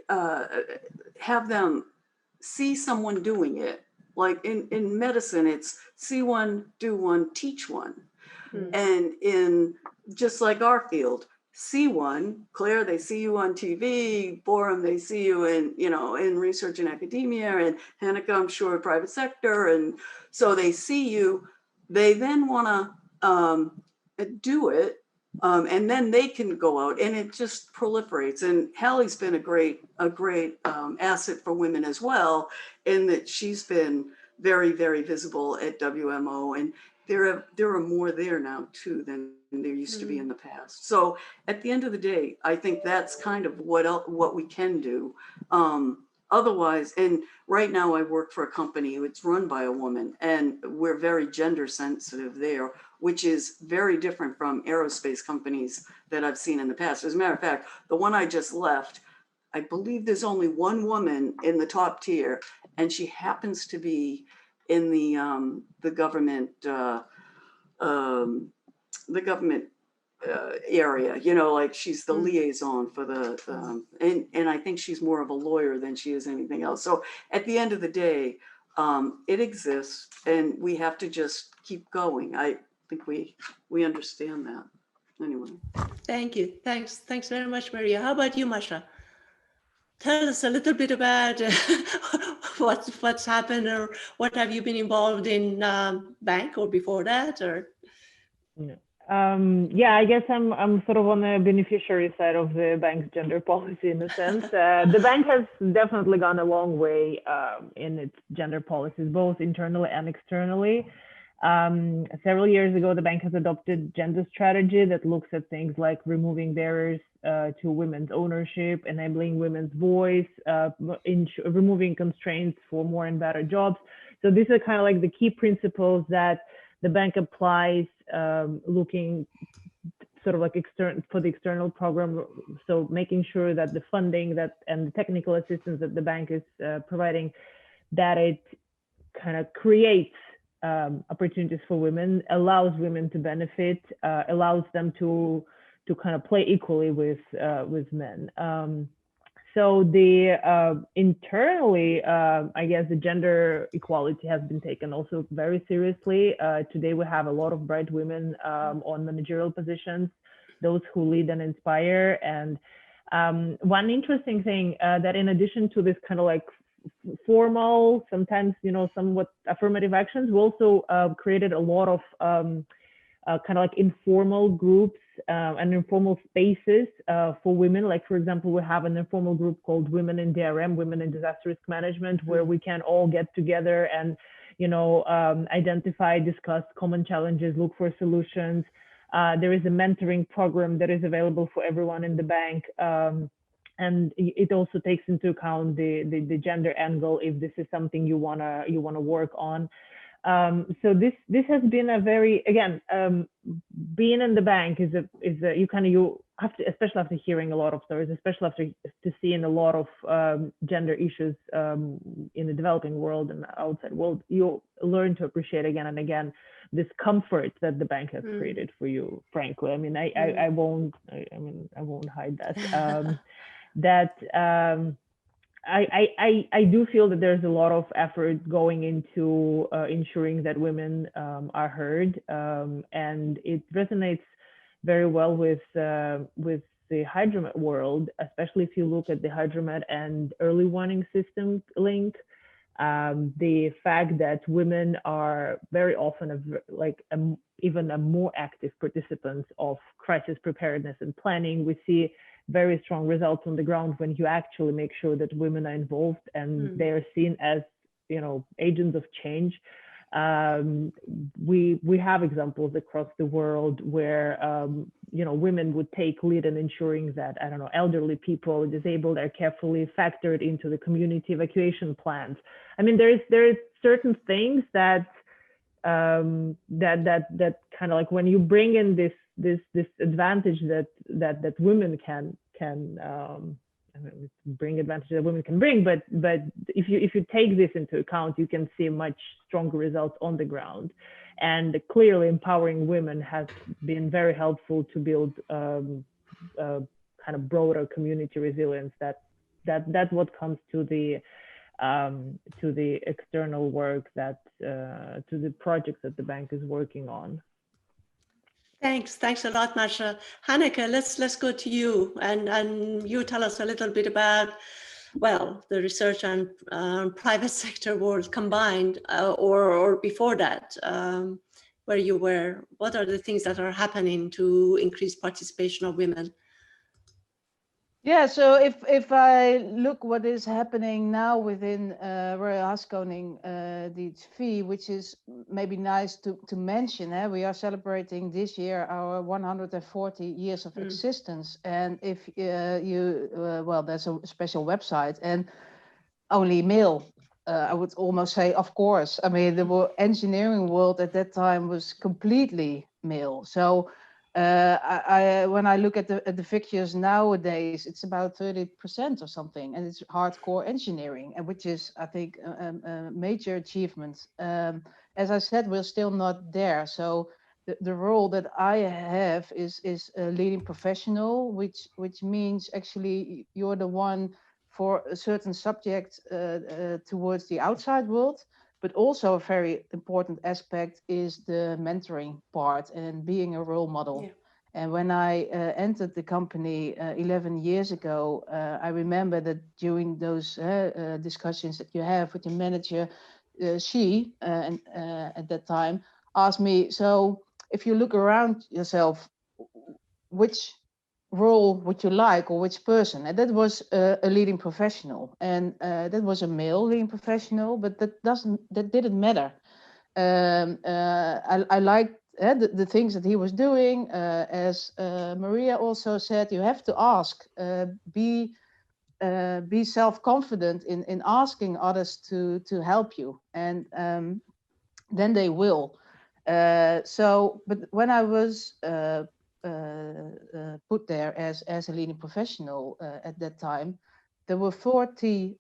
have them see someone doing it. Like in medicine, it's see one, do one, teach one. And in just like our field, see one, Claire, they see you on TV, Borum, they see you in, you know, in research and academia, and Hanneke, I'm sure, private sector. And so they see you, they then want to do it. And then they can go out, and it just proliferates. And Hallie's been a great asset for women as well, in that she's been very, very visible at WMO, and there are more there now too than there used to be in the past. So at the end of the day, I think that's kind of what we can do. Otherwise, and right now I work for a company, it's run by a woman, and we're very gender sensitive there, which is very different from aerospace companies that I've seen in the past. As a matter of fact, the one I just left, I believe there's only one woman in the top tier, and she happens to be in the government area, you know, like she's the liaison for the and I think she's more of a lawyer than she is anything else. So at the end of the day, it exists, and we have to just keep going. I think we understand that. Anyway. Thank you. Thanks very much, Maria. How about you, Masha? Tell us a little bit about what's happened, or what have you been involved in bank or before that, or? Yeah, I guess I'm sort of on the beneficiary side of the bank's gender policy in a sense. The bank has definitely gone a long way in its gender policies, both internally and externally. Several years ago, the bank has adopted gender strategy that looks at things like removing barriers to women's ownership, enabling women's voice, removing constraints for more and better jobs. So these are kind of like the key principles that the bank applies, looking sort of like for the external program. So making sure that the funding and the technical assistance that the bank is providing, that it kind of creates opportunities for women, allows women to benefit, allows them to kind of play equally with men. So the internally, I guess the gender equality has been taken also very seriously. Today we have a lot of bright women on managerial positions, those who lead and inspire. And one interesting thing that in addition to this kind of like formal, sometimes, you know, somewhat affirmative actions, we also created a lot of kind of like informal groups and informal spaces for women. Like, for example, we have an informal group called Women in DRM, Women in Disaster Risk Management, where we can all get together and, you know, identify, discuss common challenges, look for solutions. There is a mentoring program that is available for everyone in the bank. And it also takes into account the gender angle if this is something you wanna work on. So this has been a very, again, being in the bank is you have to, especially after hearing a lot of stories, especially after seeing a lot of gender issues in the developing world and the outside world, you learn to appreciate again and again this comfort that the bank has created for you. Frankly, I mean, I won't hide that. I do feel that there's a lot of effort going into ensuring that women are heard, and it resonates very well with the hydromet world, especially if you look at the hydromet and early warning system link. The fact that women are very often even a more active participants of crisis preparedness and planning. We see very strong results on the ground when you actually make sure that women are involved and they are seen as, you know, agents of change. We have examples across the world where you know, women would take lead in ensuring that, I don't know, elderly people, disabled are carefully factored into the community evacuation plans. I mean, there is certain things that kind of like when you bring in this advantage that women can bring advantage that women can bring, but if you take this into account, you can see much stronger results on the ground. And clearly empowering women has been very helpful to build kind of broader community resilience. That's what comes to the external work, to the projects that the bank is working on. Thanks a lot, Masha. Hanneke, let's go to you, and you tell us a little bit about, well, the research and private sector world combined, or before that, where you were. What are the things that are happening to increase participation of women? Yeah, so if I look what is happening now within Royal Haskoning DHV, which is maybe nice to mention, we are celebrating this year our 140 years of existence. And if well, there's a special website and only male, I would almost say, of course. I mean, the engineering world at that time was completely male. So when I look at the figures nowadays, it's about 30% or something, and it's hardcore engineering, and which is, I think, a major achievement. As I said, we're still not there. So the role that I have is a leading professional, which means actually you're the one for a certain subject towards the outside world. But also a very important aspect is the mentoring part and being a role model. Yeah. And when I entered the company 11 years ago, I remember that during those discussions that you have with your manager, she at that time asked me, so if you look around yourself, which role would you like, or which person? And that was a leading professional, and that was a male leading professional, but that didn't matter. I liked the things that he was doing. As Maria also said, you have to ask, be self-confident in asking others to help you, and then they will. But when I was put there as a leading professional at that time, there were 40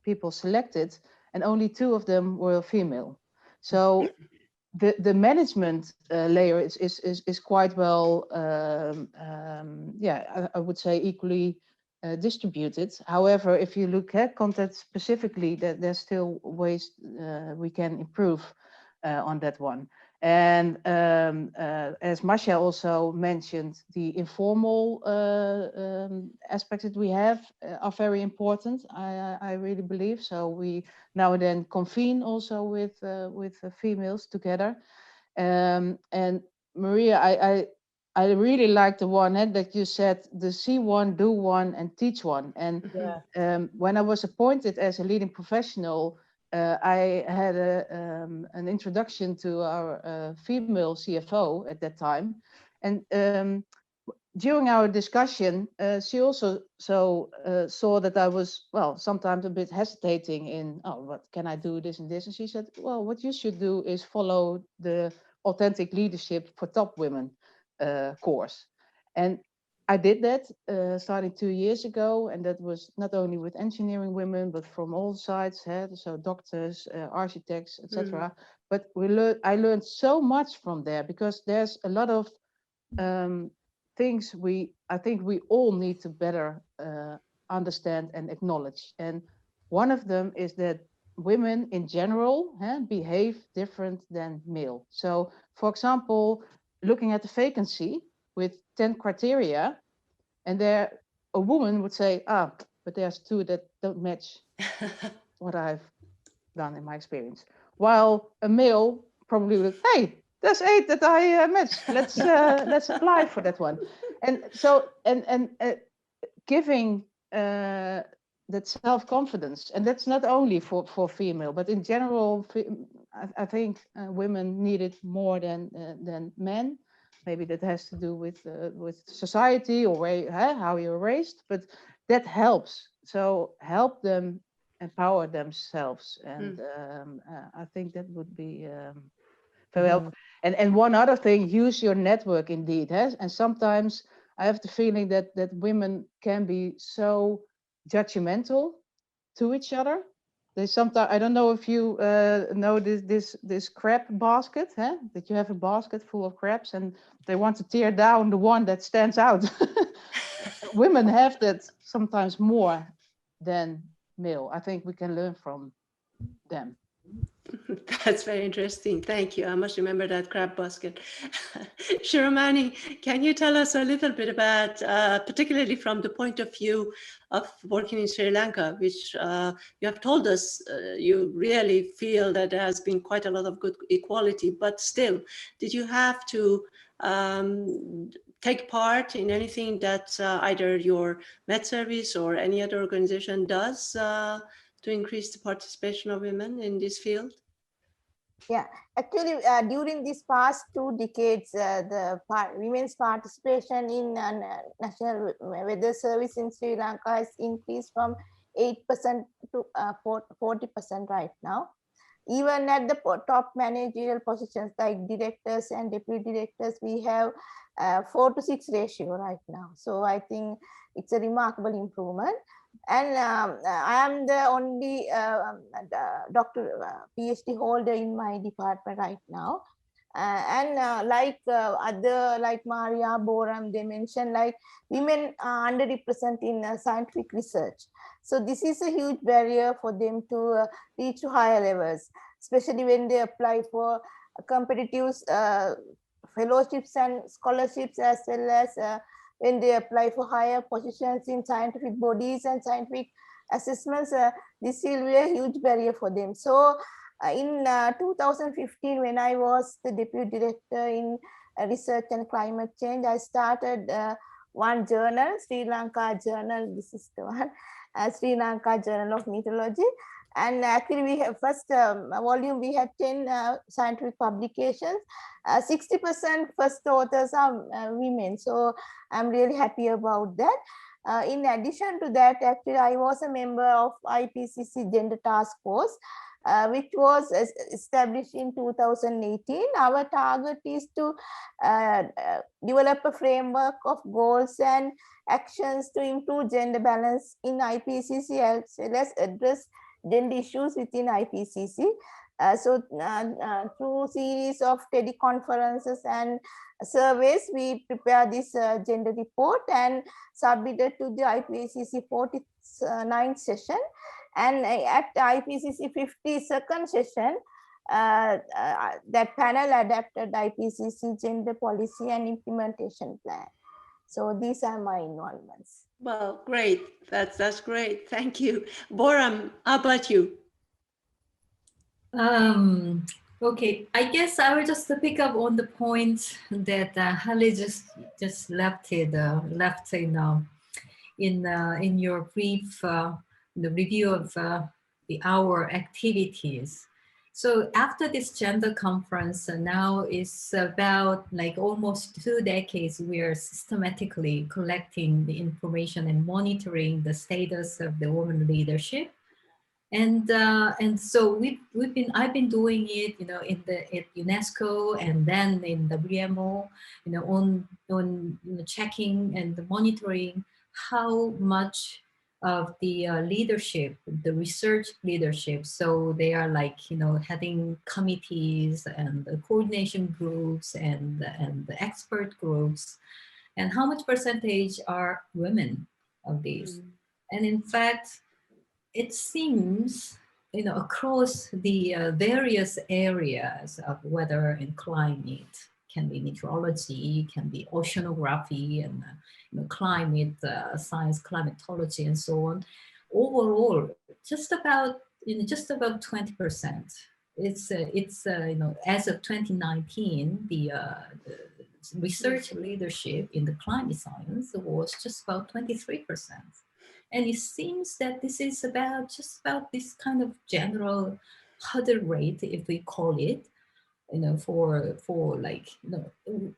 people selected, and only 2 of them were female. So the management layer is quite well, yeah, I would say equally distributed. However, if you look at content specifically, there's still ways we can improve on that one. And as Masha also mentioned, the informal aspects that we have are very important, I really believe. So we now and then convene also with females together. And Maria, I really like the one that you said, the see one, do one, and teach one. And when I was appointed as a leading professional, I had an introduction to our female CFO at that time. And during our discussion, she also saw that I was, well, sometimes a bit hesitating in, oh, what can I do, this and this? And she said, well, what you should do is follow the Authentic Leadership for Top Women course. And I did that starting 2 years ago, and that was not only with engineering women, but from all sides, so doctors, architects, etc. But I learned so much from there, because there's a lot of things I think we all need to better understand and acknowledge. And one of them is that women in general behave different than male. So, for example, looking at the vacancy with 10 criteria, and there a woman would say, but there's 2 that don't match what I've done in my experience. While a male probably would, hey, there's 8 that I matched. Let's apply for that one. And so, and giving that self-confidence, and that's not only for female, but in general, I think women need it more than men. Maybe that has to do with society or how you're raised, but that helps. So help them empower themselves, and I think that would be very helpful. And one other thing, use your network indeed. And sometimes I have the feeling that women can be so judgmental to each other. They sometimes, I don't know if you know this crab basket, that you have a basket full of crabs and they want to tear down the one that stands out. Women have that sometimes more than male. I think we can learn from them. That's very interesting. Thank you. I must remember that crab basket. Shiromani, can you tell us a little bit about, particularly from the point of view of working in Sri Lanka, which you have told us you really feel that there has been quite a lot of good equality, but still, did you have to take part in anything that either your Met Service or any other organization does to increase the participation of women in this field? Yeah, actually, during these past 2 decades, women's participation in National Weather Service in Sri Lanka has increased from 8% to 40% right now. Even at the top managerial positions like directors and deputy directors, we have 4:6 ratio right now. So I think it's a remarkable improvement. And I am the only PhD holder in my department right now. Like other, like Maria, Boram, they mentioned like women are underrepresented in scientific research. So this is a huge barrier for them to reach to higher levels, especially when they apply for competitive fellowships and scholarships, as well as when they apply for higher positions in scientific bodies and scientific assessments. This will be a huge barrier for them. So in 2015, when I was the deputy director in research and climate change, I started one journal, Sri Lanka Journal. This is the one, Sri Lanka Journal of Meteorology. And actually, we have first volume, we had 10 scientific publications. 60% first authors are women. So I'm really happy about that. In addition to that, actually, I was a member of IPCC Gender Task Force, which was established in 2018. Our target is to develop a framework of goals and actions to improve gender balance in IPCC, as well as address gender issues within IPCC. Through series of teleconferences and surveys, we prepare this gender report and submitted to the IPCC 49th session. And at IPCC 52nd session, that panel adapted IPCC gender policy and implementation plan. So these are my involvements. Well, great. That's great. Thank you. Boram, how about you? Okay, I guess I will just pick up on the point that Halle just left in your brief the review of our activities. So after this gender conference, now it's about like almost 2 decades, we are systematically collecting the information and monitoring the status of the women leadership. And so I've been doing it, at UNESCO and then in WMO, on checking and monitoring how much of the leadership, the research leadership. So they are like, having committees and the coordination groups and the expert groups, and how much percentage are women of these. And in fact, it seems, across the various areas of weather and climate, can be meteorology, can be oceanography, and climate science, climatology, and so on. Overall, just about 20%. It's as of 2019, the research leadership in the climate science was just about 23%. And it seems that this is just about this kind of general hurdle rate, if we call it, for like,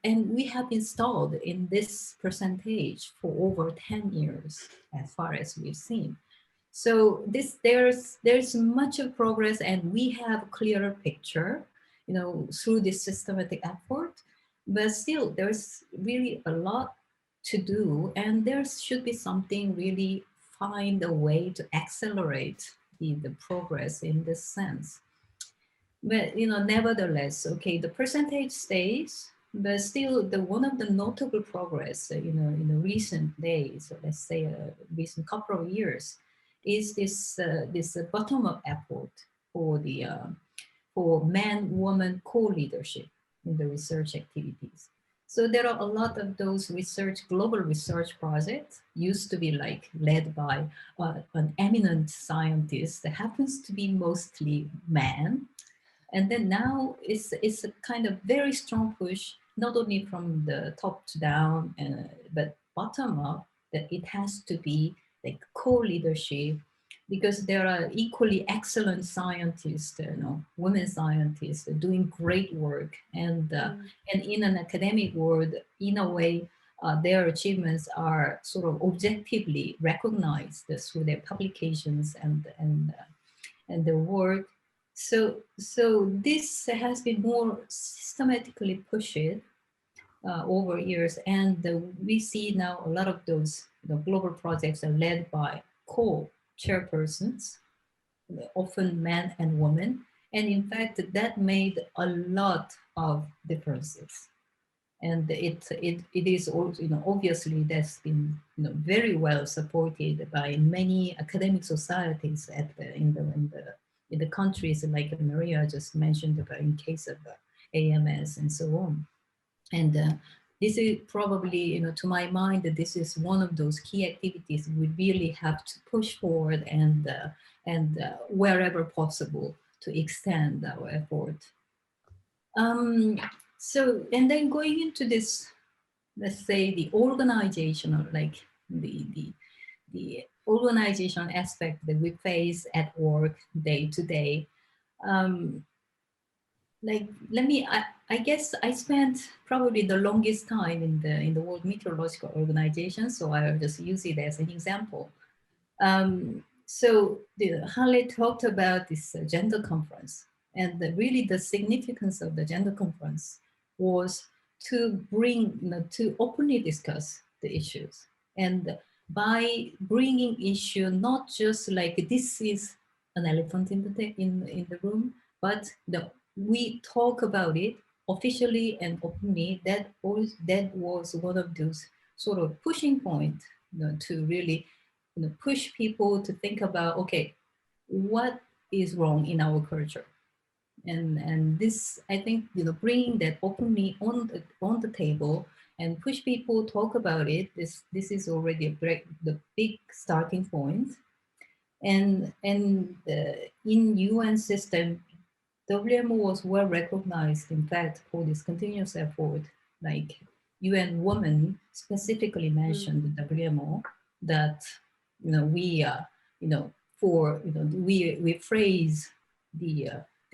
and we have installed in this percentage for over 10 years, as far as we've seen. So there's much of progress, and we have a clearer picture, through this systematic effort. But still, there's really a lot to do, and there should be something really find a way to accelerate the progress in this sense. But nevertheless, okay, the percentage stays, but still one of the notable progress, in the recent days, or let's say a recent couple of years, is this bottom-up effort for man-woman co-leadership in the research activities. So there are a lot of those global research projects used to be like led by an eminent scientist that happens to be mostly man. And then now it's a kind of very strong push not only from the top to down, but bottom up, that it has to be like co-leadership, because there are equally excellent scientists, women scientists doing great work, and in an academic world, in a way, their achievements are sort of objectively recognized through their publications and their work. So this has been more systematically pushed over years, and we see now a lot of those global projects are led by co-chairpersons, often men and women, and in fact that made a lot of differences. And it is also, obviously that's been very well supported by many academic societies in the countries like Maria just mentioned about in case of AMS and so on. And this is probably, to my mind, that this is one of those key activities we really have to push forward and wherever possible to extend our effort. So, and then going into this, let's say the organizational, like the organizational aspect that we face at work day to day. Like, I guess I spent probably the longest time in the World Meteorological Organization, so I'll just use it as an example. So Halle talked about this gender conference, and really the significance of the gender conference was to bring, to openly discuss the issues, and by bringing issue, not just like this is an elephant in the room, but we talk about it officially and openly. That was one of those sort of pushing points, to really push people to think about, okay, what is wrong in our culture, and this, I think, bringing that openly on the table and push people talk about it. This is already the big starting point, and in UN system, WMO was well recognized, in fact, for this continuous effort. Like UN Women specifically mentioned the WMO, that we we phrase the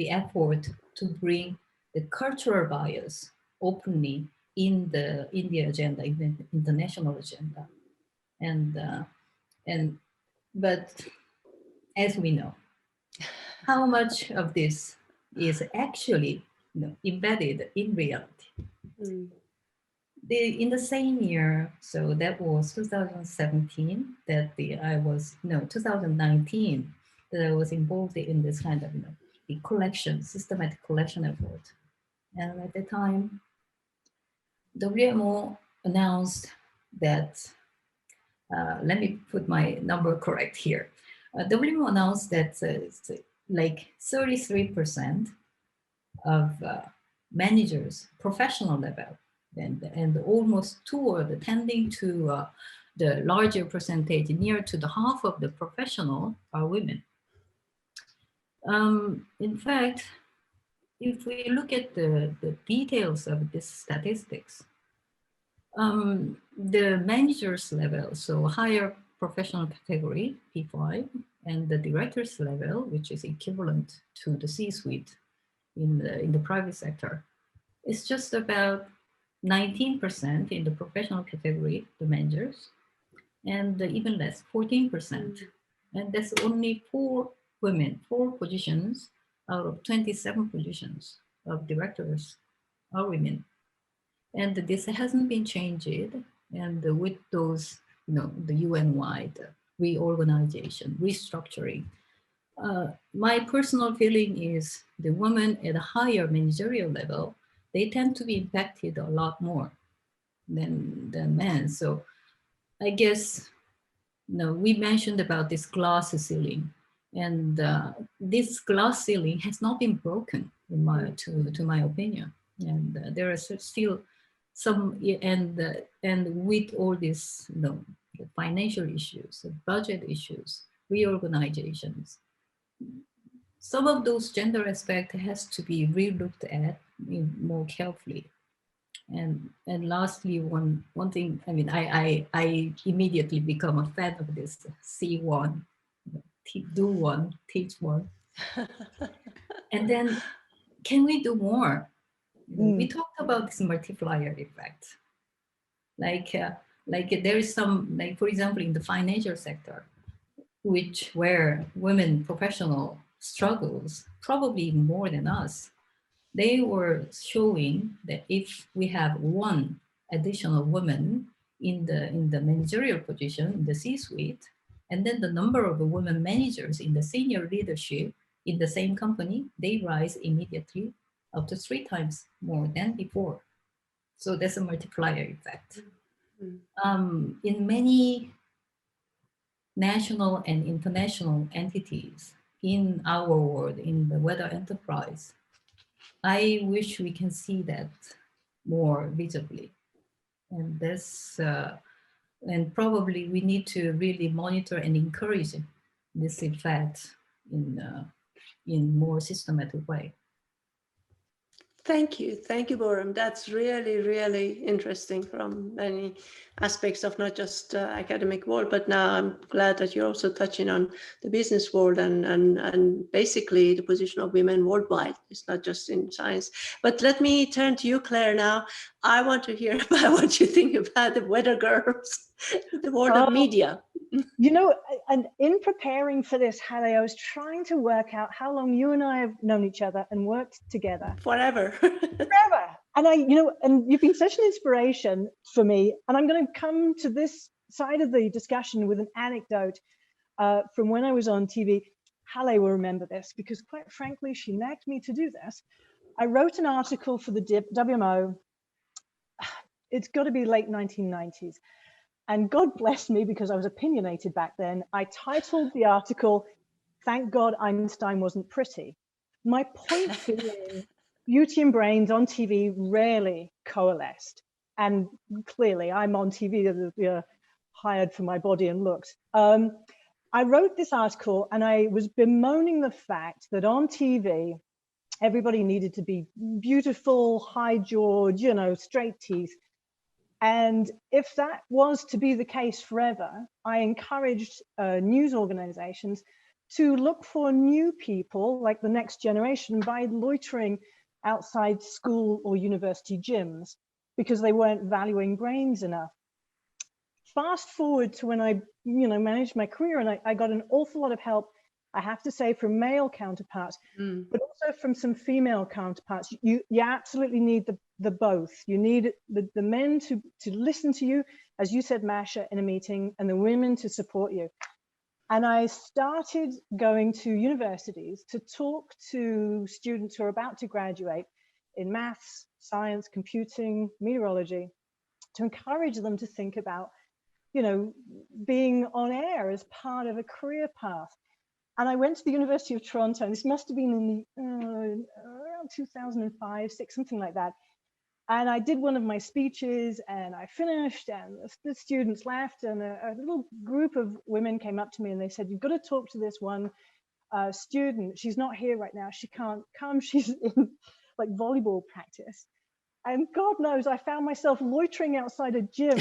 effort to bring the cultural bias openly in the agenda, in the international agenda, and but as we know, how much of this is actually embedded in reality. In the same year, so that was 2017, that 2019, that I was involved in this kind of the systematic collection effort. And at the time, WMO announced that, let me put my number correct here. WMO announced that like 33% of managers, professional level, and almost toward tending to the larger percentage, near to the half of the professional are women. In fact, if we look at the details of these statistics, the managers level, so higher professional category, P5, and the directors level, which is equivalent to the C-suite in the private sector, it's just about 19% in the professional category, the managers, and even less, 14%. And that's only 4 women, 4 positions out of 27 positions of directors are women. And this hasn't been changed. And with those, the UN-wide reorganization, restructuring, my personal feeling is the women at a higher managerial level, they tend to be impacted a lot more than men. So I guess, we mentioned about this glass ceiling, and this glass ceiling has not been broken, to my opinion. And there are still some, and with all this, the financial issues, the budget issues, reorganizations, some of those gender aspects has to be re-looked at more carefully. And lastly, one thing, I mean, I immediately become a fan of this see one, do one, teach one. And then can we do more? We talked about this multiplier effect. Like there is some, like, for example, in the financial sector, where women professional struggles probably more than us. They were showing that if we have one additional woman in the managerial position in the C-suite, and then the number of the women managers in the senior leadership in the same company, they rise immediately up to 3 times more than before. So that's a multiplier effect. In many national and international entities in our world, in the weather enterprise, I wish we can see that more visibly. And this, and probably we need to really monitor and encourage this effect in more systematic way. Thank you, Borum. That's really, really interesting from many aspects of not just academic world, but now I'm glad that you're also touching on the business world and basically the position of women worldwide. It's not just in science. But let me turn to you, Claire, now. I want to hear about what you think about the weather girls, the world of media. You know, and in preparing for this, Halle, I was trying to work out how long you and I have known each other and worked together. Forever. Forever. And and you've been such an inspiration for me. And I'm going to come to this side of the discussion with an anecdote from when I was on TV. Halle will remember this because, quite frankly, she nagged me to do this. I wrote an article for the WMO. It's got to be late 1990s. And God bless me, because I was opinionated back then, I titled the article, "Thank God Einstein Wasn't Pretty." My point being, beauty and brains on TV rarely coalesced. And clearly I'm on TV, hired for my body and looks. I wrote this article and I was bemoaning the fact that on TV, everybody needed to be beautiful, high-jawed, straight teeth. And if that was to be the case forever, I encouraged news organizations to look for new people, like the next generation, by loitering outside school or university gyms because they weren't valuing brains enough. Fast forward to when I, managed my career, and I got an awful lot of help, I have to say, from male counterparts, but also from some female counterparts. You absolutely need the both. You need the men to listen to you, as you said, Masha, in a meeting, and the women to support you. And I started going to universities to talk to students who are about to graduate in maths, science, computing, meteorology, to encourage them to think about, being on air as part of a career path. And I went to the University of Toronto, and this must have been in the around 2005, 6, something like that. And I did one of my speeches and I finished, and the students left, and a little group of women came up to me and they said, "You've got to talk to this one student. She's not here right now. She can't come. She's in like volleyball practice." And God knows, I found myself loitering outside a gym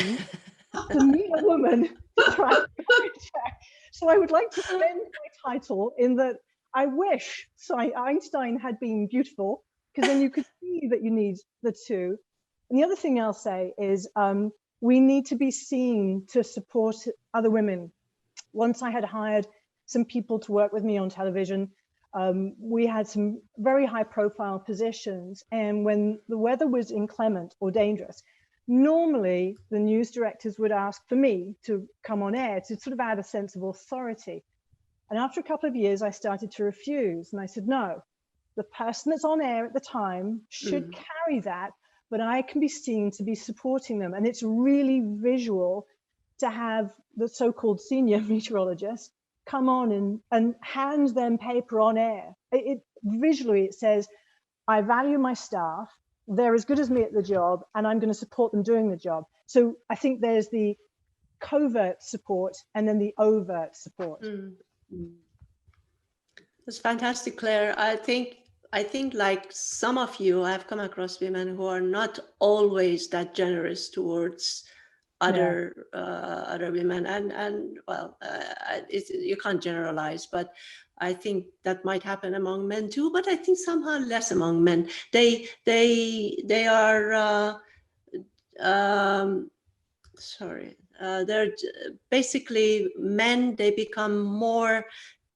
to meet a woman to try and check. So I would like to spend my title in that I wish Einstein had been beautiful, because then you could see that you need the two. And the other thing I'll say is we need to be seen to support other women. Once I had hired some people to work with me on television, we had some very high profile positions. And when the weather was inclement or dangerous, normally the news directors would ask for me to come on air to sort of add a sense of authority. And after a couple of years, I started to refuse. And I said, no, the person that's on air at the time should carry that, but I can be seen to be supporting them. And it's really visual to have the so-called senior meteorologist come on and hand them paper on air. Visually, it says, I value my staff, they're as good as me at the job, and I'm going to support them doing the job. So I think there's the covert support and then the overt support. That's fantastic, Claire. I think I think like some of you, I've come across women who are not always that generous towards other women, and well, you can't generalize, but I think that might happen among men too. But I think somehow less among men. They are sorry. They're basically men. They become more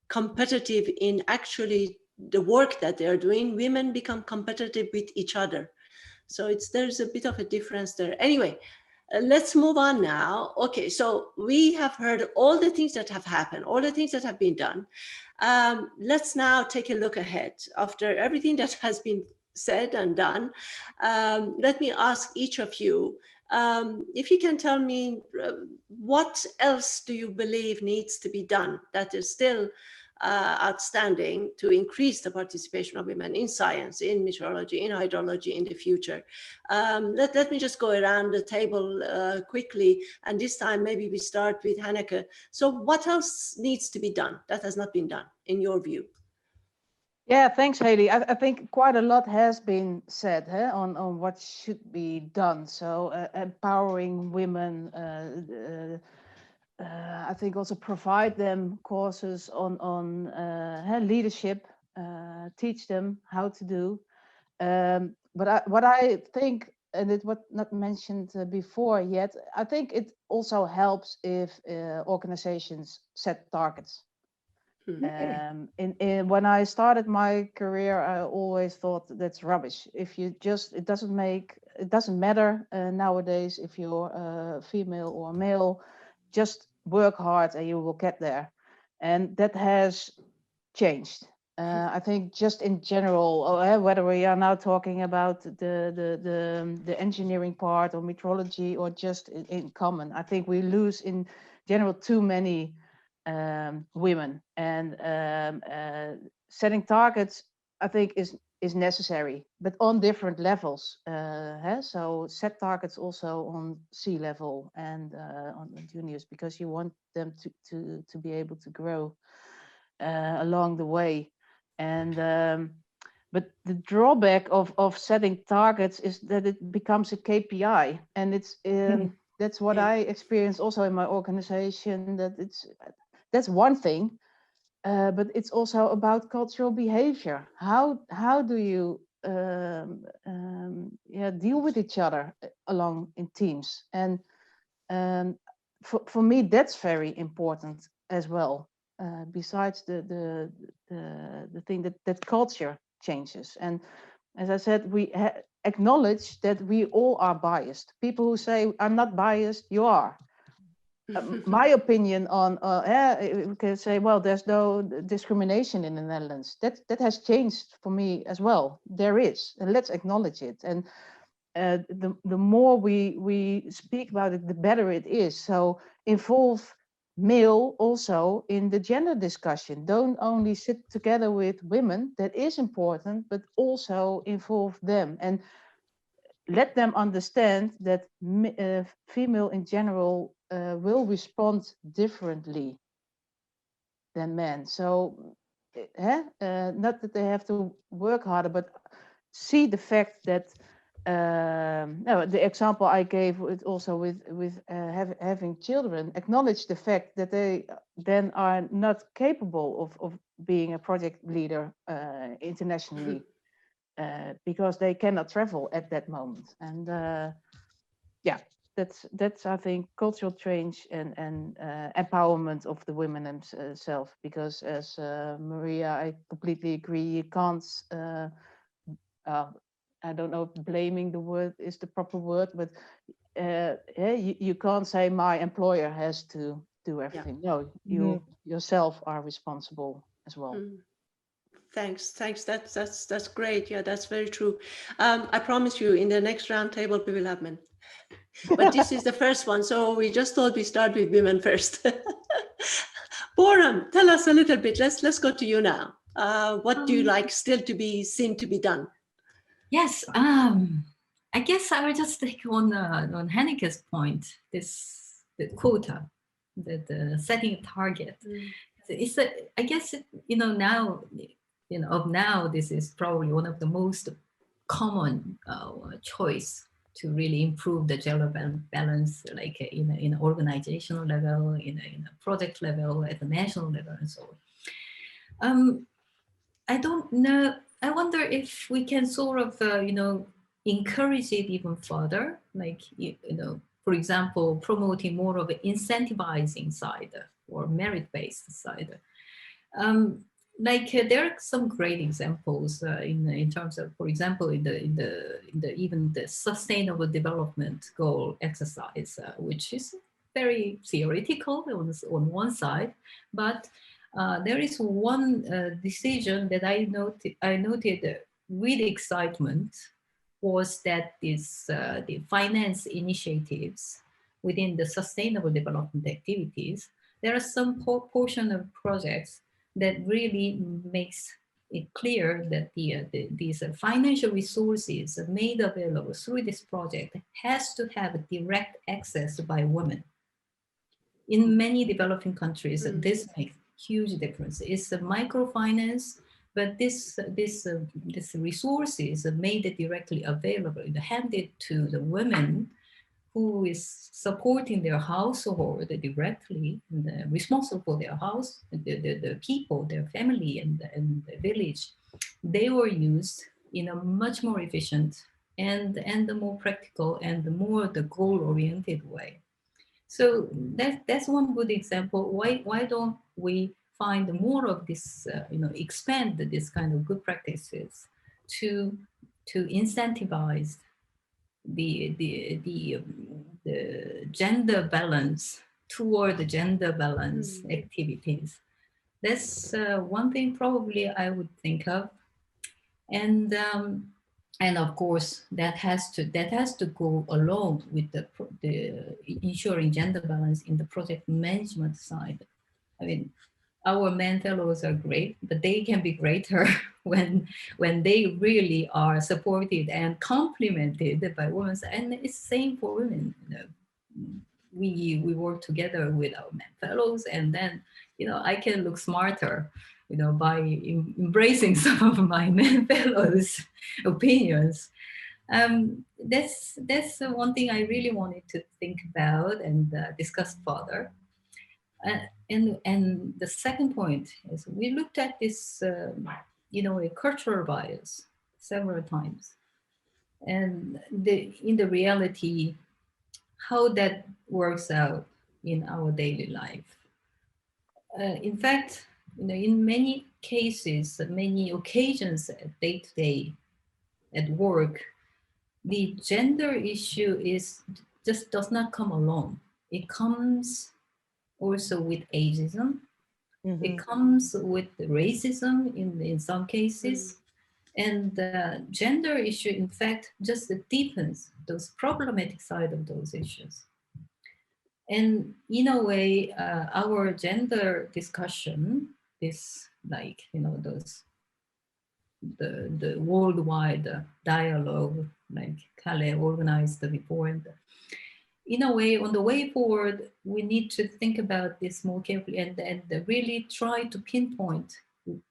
competitive in actually the work that they're doing. Women become competitive with each other. So there's a bit of a difference there. Anyway, let's move on now. Okay, so we have heard all the things that have happened, all the things that have been done. Let's now take a look ahead. After everything that has been said and done, let me ask each of you, if you can tell me what else do you believe needs to be done that is still outstanding to increase the participation of women in science, in meteorology, in hydrology in the future. Let me just go around the table quickly, and this time maybe we start with Hanneke. So what else needs to be done that has not been done in your view? Yeah, thanks, Haley. I think quite a lot has been said on what should be done. So empowering women, I think also provide them courses on leadership, teach them how to do. But what I think, and it was not mentioned before yet, I think it also helps if organizations set targets. When I started my career, I always thought that's rubbish. If you just, it doesn't matter nowadays if you're female or male, just work hard and you will get there. And that has changed. I think just in general, whether we are now talking about the engineering part or meteorology or just in common, I think we lose in general too many women, and setting targets I think is necessary, but on different levels. So set targets also on sea level and on the juniors, because you want them to be able to grow along the way. And but the drawback of setting targets is that it becomes a KPI, and it's that's what I experienced also in my organization. That's one thing, but it's also about cultural behavior. How do you deal with each other along in teams? And for me, that's very important as well. Besides the thing that culture changes. And as I said, we acknowledge that we all are biased. People who say I'm not biased, you are. My opinion on we can say, well, there's no discrimination in the Netherlands. That has changed for me as well. There is, and let's acknowledge it. And the more we speak about it, the better it is. So involve male also in the gender discussion. Don't only sit together with women. That is important, but also involve them and let them understand that female in general will respond differently than men. So not that they have to work harder, but see the fact that the example I gave also with having children, acknowledge the fact that they then are not capable of being a project leader internationally. Because they cannot travel at that moment. And that's I think cultural change and empowerment of the women themselves. Because as Maria, I completely agree. You can't. I don't know if blaming the word is the proper word, but you can't say my employer has to do everything. No, you yourself are responsible as well. Thanks. That's great. Yeah, that's very true. I promise you, in the next roundtable we will have men, but this is the first one, so we just thought we start with women first. Boram, tell us a little bit. Let's go to you now. What do you like still to be seen to be done? Yes, I guess I will just take on Hanneke's point. The quota, the setting a target. It's I guess now of now, this is probably one of the most common choice to really improve the gender balance, like in an organizational level, in a project level, at the national level, and so on. I don't know. I wonder if we can sort of, encourage it even further, like, for example, promoting more of an incentivizing side or merit-based side. There are some great examples in terms of, for example, in the even the Sustainable Development Goal exercise, which is very theoretical on one side, but there is one decision that I noted with excitement, was that the finance initiatives within the sustainable development activities, there are some portion of projects that really makes it clear that these financial resources made available through this project has to have direct access by women. In many developing countries, this makes huge difference. It's a microfinance, but this resources are made directly available, handed to the women who is supporting their household directly, responsible for their house, the people, their family, and the village. They were used in a much more efficient and the more practical and the more the goal-oriented way. So that's one good example. Why don't we find more of this, expand this kind of good practices to incentivize the gender balance, toward the gender balance activities. That's one thing probably I would think of, and of course that has to go along with the ensuring gender balance in the project management side. I mean, our men fellows are great, but they can be greater when they really are supported and complemented by women. And it's same for women. We work together with our men fellows, and then I can look smarter, by embracing some of my men fellows' opinions. That's one thing I really wanted to think about and discuss further. And the second point is we looked at this, a cultural bias several times, and in the reality, how that works out in our daily life. In fact, in many cases, many occasions, day to day at work, the gender issue just does not come alone. It comes also with ageism. It comes with racism in some cases. And the gender issue, in fact, just deepens those problematic side of those issues. And in a way, our gender discussion is like, those the worldwide dialogue, like Kale organized before. And in a way, on the way forward, we need to think about this more carefully and really try to pinpoint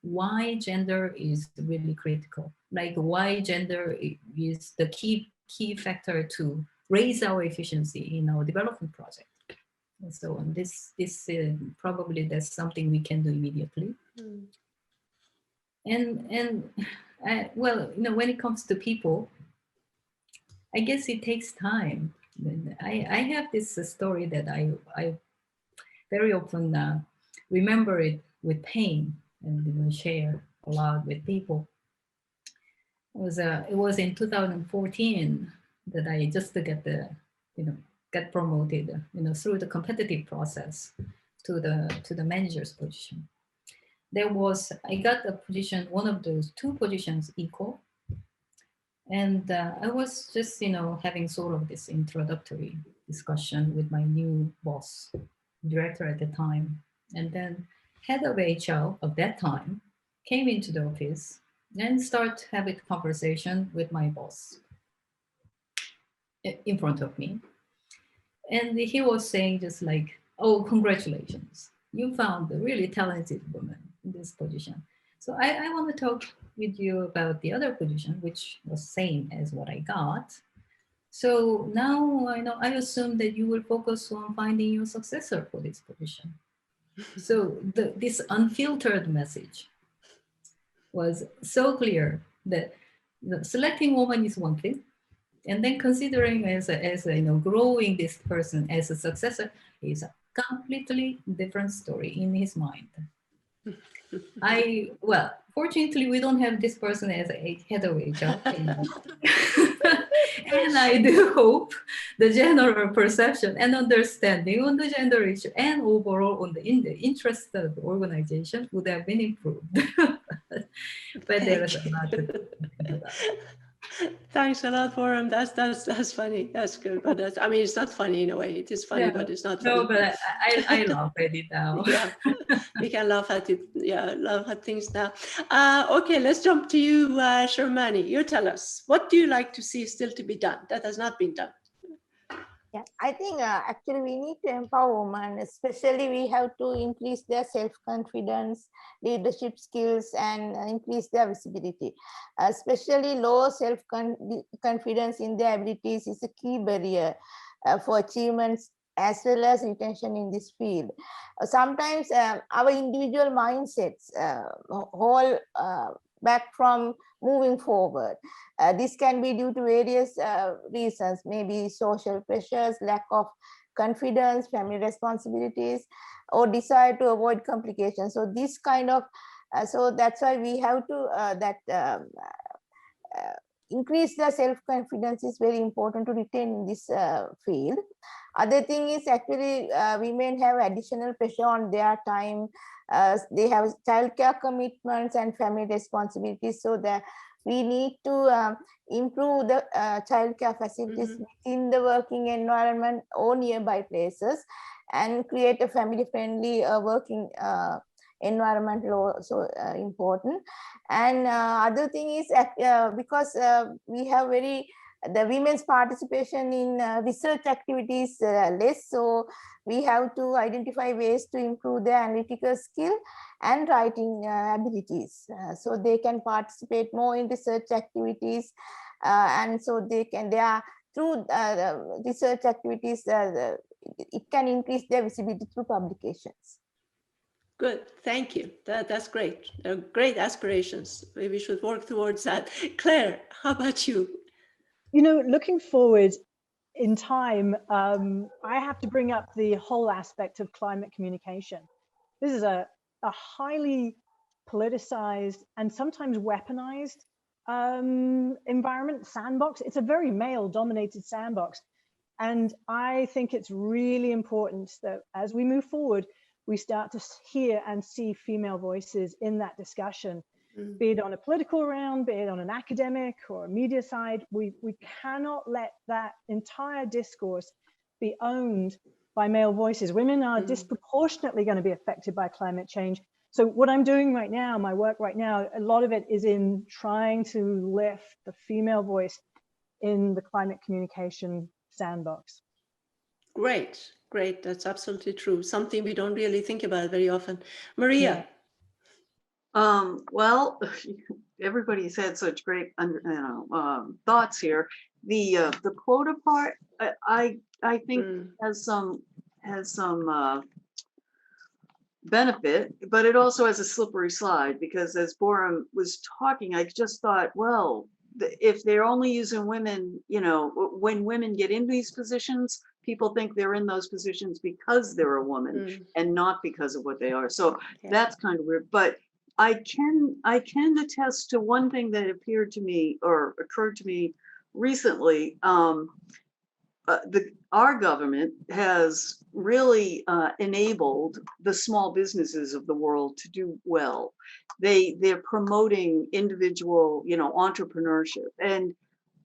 why gender is really critical, like why gender is the key factor to raise our efficiency in our development project. And so on. This probably that's something we can do immediately. And well, when it comes to people, I guess it takes time. I have this story that I very often remember it with pain and share a lot with people. It was in 2014 that I just get promoted through the competitive process to the manager's position. I got a position, one of those two positions equal. And I was just, having sort of this introductory discussion with my new boss, director at the time. And then head of HR of that time came into the office and start having a conversation with my boss in front of me. And he was saying just like, oh, congratulations. You found a really talented woman in this position. So I want to talk with you about the other position, which was same as what I got. So now I assume that you will focus on finding your successor for this position. So this unfiltered message was so clear that selecting woman is one thing, and then considering as growing this person as a successor is a completely different story in his mind. Fortunately, we don't have this person as a head of HR anymore. And I do hope the general perception and understanding on the gender issue and overall on the interest of the organization would have been improved. But there is a lot to do. Thanks a lot, Forum. That's funny. That's good. But it's not funny in a way. It is funny, but it's not funny. No, but I laugh at it now. Yeah, we can laugh at it. Yeah, laugh at things now. Okay, let's jump to you, Sharmani. You tell us, what do you like to see still to be done that has not been done? Yeah, I think actually we need to empower women, especially we have to increase their self-confidence, leadership skills, and increase their visibility. Especially low self-confidence in their abilities is a key barrier for achievements as well as retention in this field. Sometimes our individual mindsets hold back from moving forward. This can be due to various reasons, maybe social pressures, lack of confidence, family responsibilities, or desire to avoid complications. So this kind of, so that's why we have to increase the self-confidence is very important to retain in this field. Other thing is actually women have additional pressure on their time. They have childcare commitments and family responsibilities, so that we need to improve the childcare facilities within the working environment or nearby places and create a family-friendly working environment also important. And other thing is because we have the women's participation in research activities less, so we have to identify ways to improve their analytical skill and writing abilities, so they can participate more in research activities, and so they are through research activities, it can increase their visibility through publications. Good, thank you. That's great. Great aspirations. Maybe we should work towards that. Claire, how about you? Looking forward in time, I have to bring up the whole aspect of climate communication. This is a highly politicized and sometimes weaponized environment, sandbox. It's a very male-dominated sandbox. And I think it's really important that as we move forward, we start to hear and see female voices in that discussion, be it on a political round, be it on an academic or a media side. We cannot let that entire discourse be owned by male voices. Women are disproportionately going to be affected by climate change. So what I'm doing right now, my work right now, a lot of it is in trying to lift the female voice in the climate communication sandbox. Great, great. That's absolutely true. Something we don't really think about very often. Maria. Yeah. Well, everybody's had such great thoughts here. The quota part, I think has some benefit, but it also has a slippery slide, because as Boram was talking, I just thought, well, if they're only using women, when women get in these positions, people think they're in those positions because they're a woman and not because of what they are. So that's kind of weird. But I can attest to one thing that appeared to me or occurred to me recently. Our government has really enabled the small businesses of the world to do well. They're promoting individual, entrepreneurship, and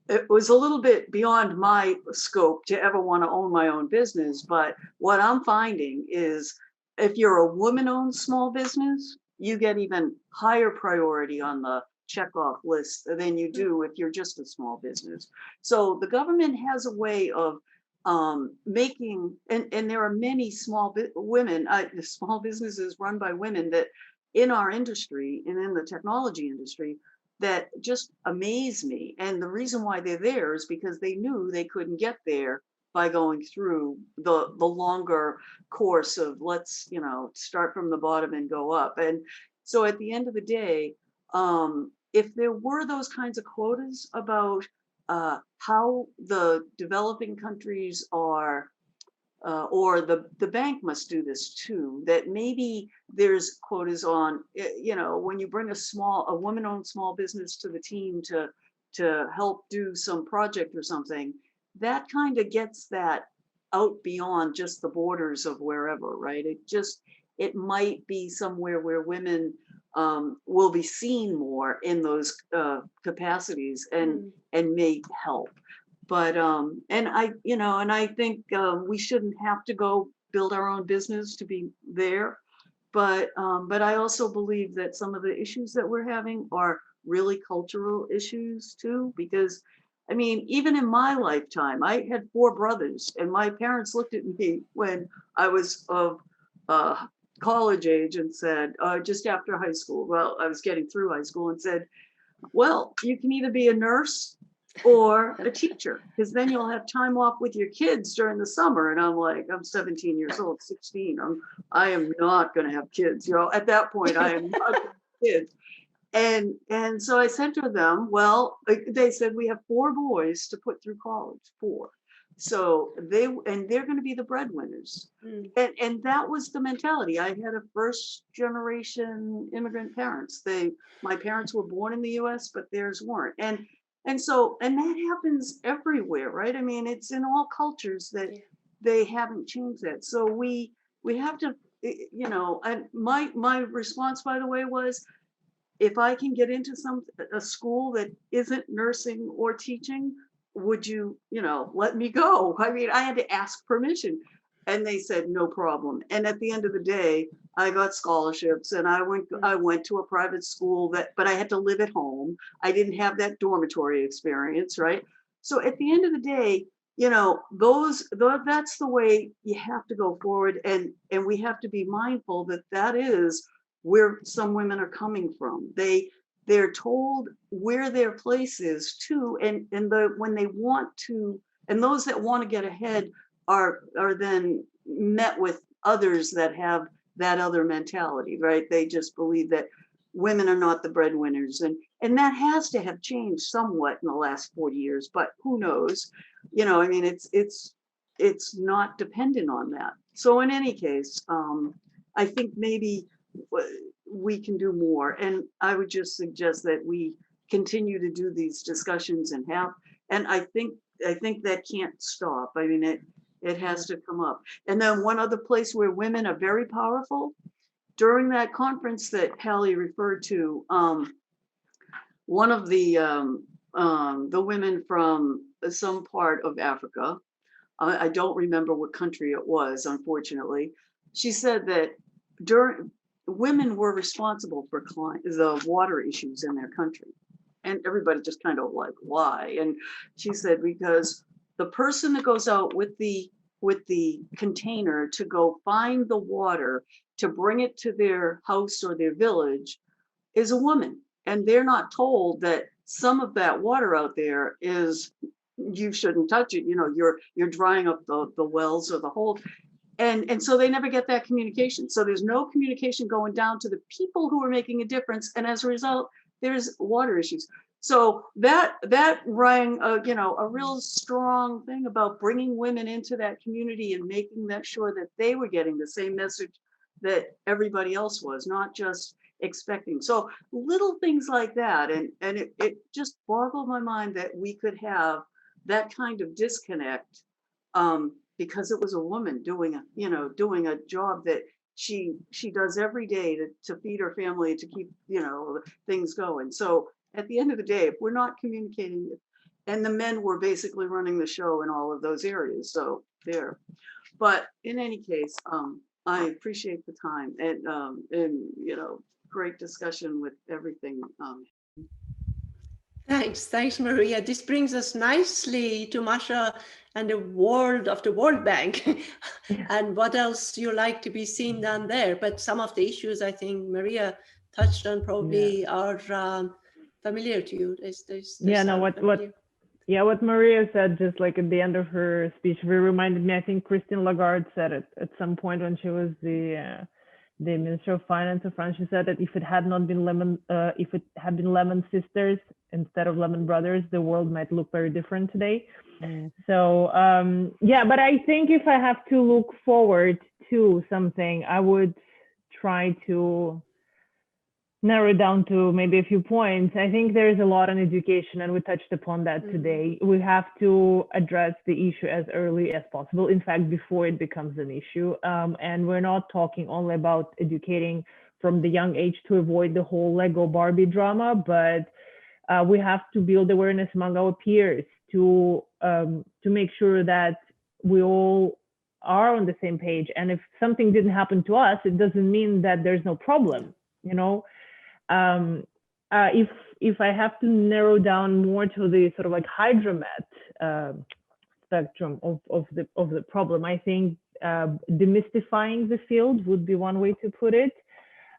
it was a little bit beyond my scope to ever want to own my own business. But what I'm finding is, if you're a woman-owned small business, you get even higher priority on the checkoff list than you do if you're just a small business. So the government has a way of making, and there are many small businesses run by women that in our industry and in the technology industry that just amaze me. And the reason why they're there is because they knew they couldn't get there by going through the longer course of let's, you know, start from the bottom and go up. And so at the end of the day, if there were those kinds of quotas about how the developing countries are, or the bank must do this too, that maybe there's quotas on, you know, when you bring a woman-owned small business to the team to help do some project or something, that kind of gets that out beyond just the borders of wherever, right? It might be somewhere where women will be seen more in those capacities and may help. But and I think we shouldn't have to go build our own business to be there. But I also believe that some of the issues that we're having are really cultural issues too, because I mean, even in my lifetime, I had 4 brothers, and my parents looked at me when I was of college age and said, just after high school, well, I was getting through high school, and said, well, you can either be a nurse or a teacher, because then you'll have time off with your kids during the summer. And I'm like, I'm 17 years old, 16. I am not going to have kids. You know, at that point, I am not going to have kids. And so I said to them, well, they said, we have 4 boys to put through college, 4. So they're going to be the breadwinners. And that was the mentality. I had a first generation immigrant parents. My parents were born in the US, but theirs weren't. And that happens everywhere, right? I mean, it's in all cultures that they haven't changed that. So we have to, you know, and my response, by the way, was, if I can get into a school that isn't nursing or teaching, would you, you know, let me go? I mean, I had to ask permission, and they said, no problem. And at the end of the day, I got scholarships, and I went to a private school but I had to live at home. I didn't have that dormitory experience, right? So at the end of the day, you know, that's the way you have to go forward. And we have to be mindful that is where some women are coming from. They're told where their place is too, and when they want to, and those that want to get ahead are then met with others that have that other mentality, right? They just believe that women are not the breadwinners, and that has to have changed somewhat in the last 40 years, but who knows? You know, I mean, it's not dependent on that. So in any case, I think maybe we can do more, and I would just suggest that we continue to do these discussions and I think that can't stop. I mean, it has to come up. And then one other place where women are very powerful, during that conference that Hallie referred to, one of the women from some part of Africa, I don't remember what country it was, unfortunately, she said that women were responsible for the water issues in their country. And everybody just kind of like, why? And she said, because the person that goes out with the container to go find the water to bring it to their house or their village is a woman. And they're not told that some of that water out there is, you shouldn't touch it. You know, you're drying up the wells or the hole. And so they never get that communication. So there's no communication going down to the people who are making a difference. And as a result, there's water issues. So that rang a real strong thing about bringing women into that community and making that sure that they were getting the same message that everybody else was, not just expecting. So little things like that. And it just boggled my mind that we could have that kind of disconnect, because it was a woman doing a job that she does every day to feed her family, to keep, things going. So at the end of the day, if we're not communicating, and the men were basically running the show in all of those areas, so there. But in any case, I appreciate the time and great discussion with everything. Thanks, Maria. This brings us nicely to Masha and the world of the World Bank and what else you like to be seen done there. But some of the issues I think Maria touched on probably are familiar to you. What Maria said, just like at the end of her speech, very reminded me. I think Christine Lagarde said it at some point when she was the Minister of Finance of France. She said that if it had been Lemon sisters instead of Lemon brothers, the world might look very different today. So but I think if I have to look forward to something, I would try to narrow down to maybe a few points. I think there is a lot on education, and we touched upon that today. We have to address the issue as early as possible, in fact, before it becomes an issue. And we're not talking only about educating from the young age to avoid the whole Lego Barbie drama, but we have to build awareness among our peers to make sure that we all are on the same page. And if something didn't happen to us, it doesn't mean that there's no problem, you know. If I have to narrow down more to the sort of like hydromet spectrum of the problem, I think demystifying the field would be one way to put it.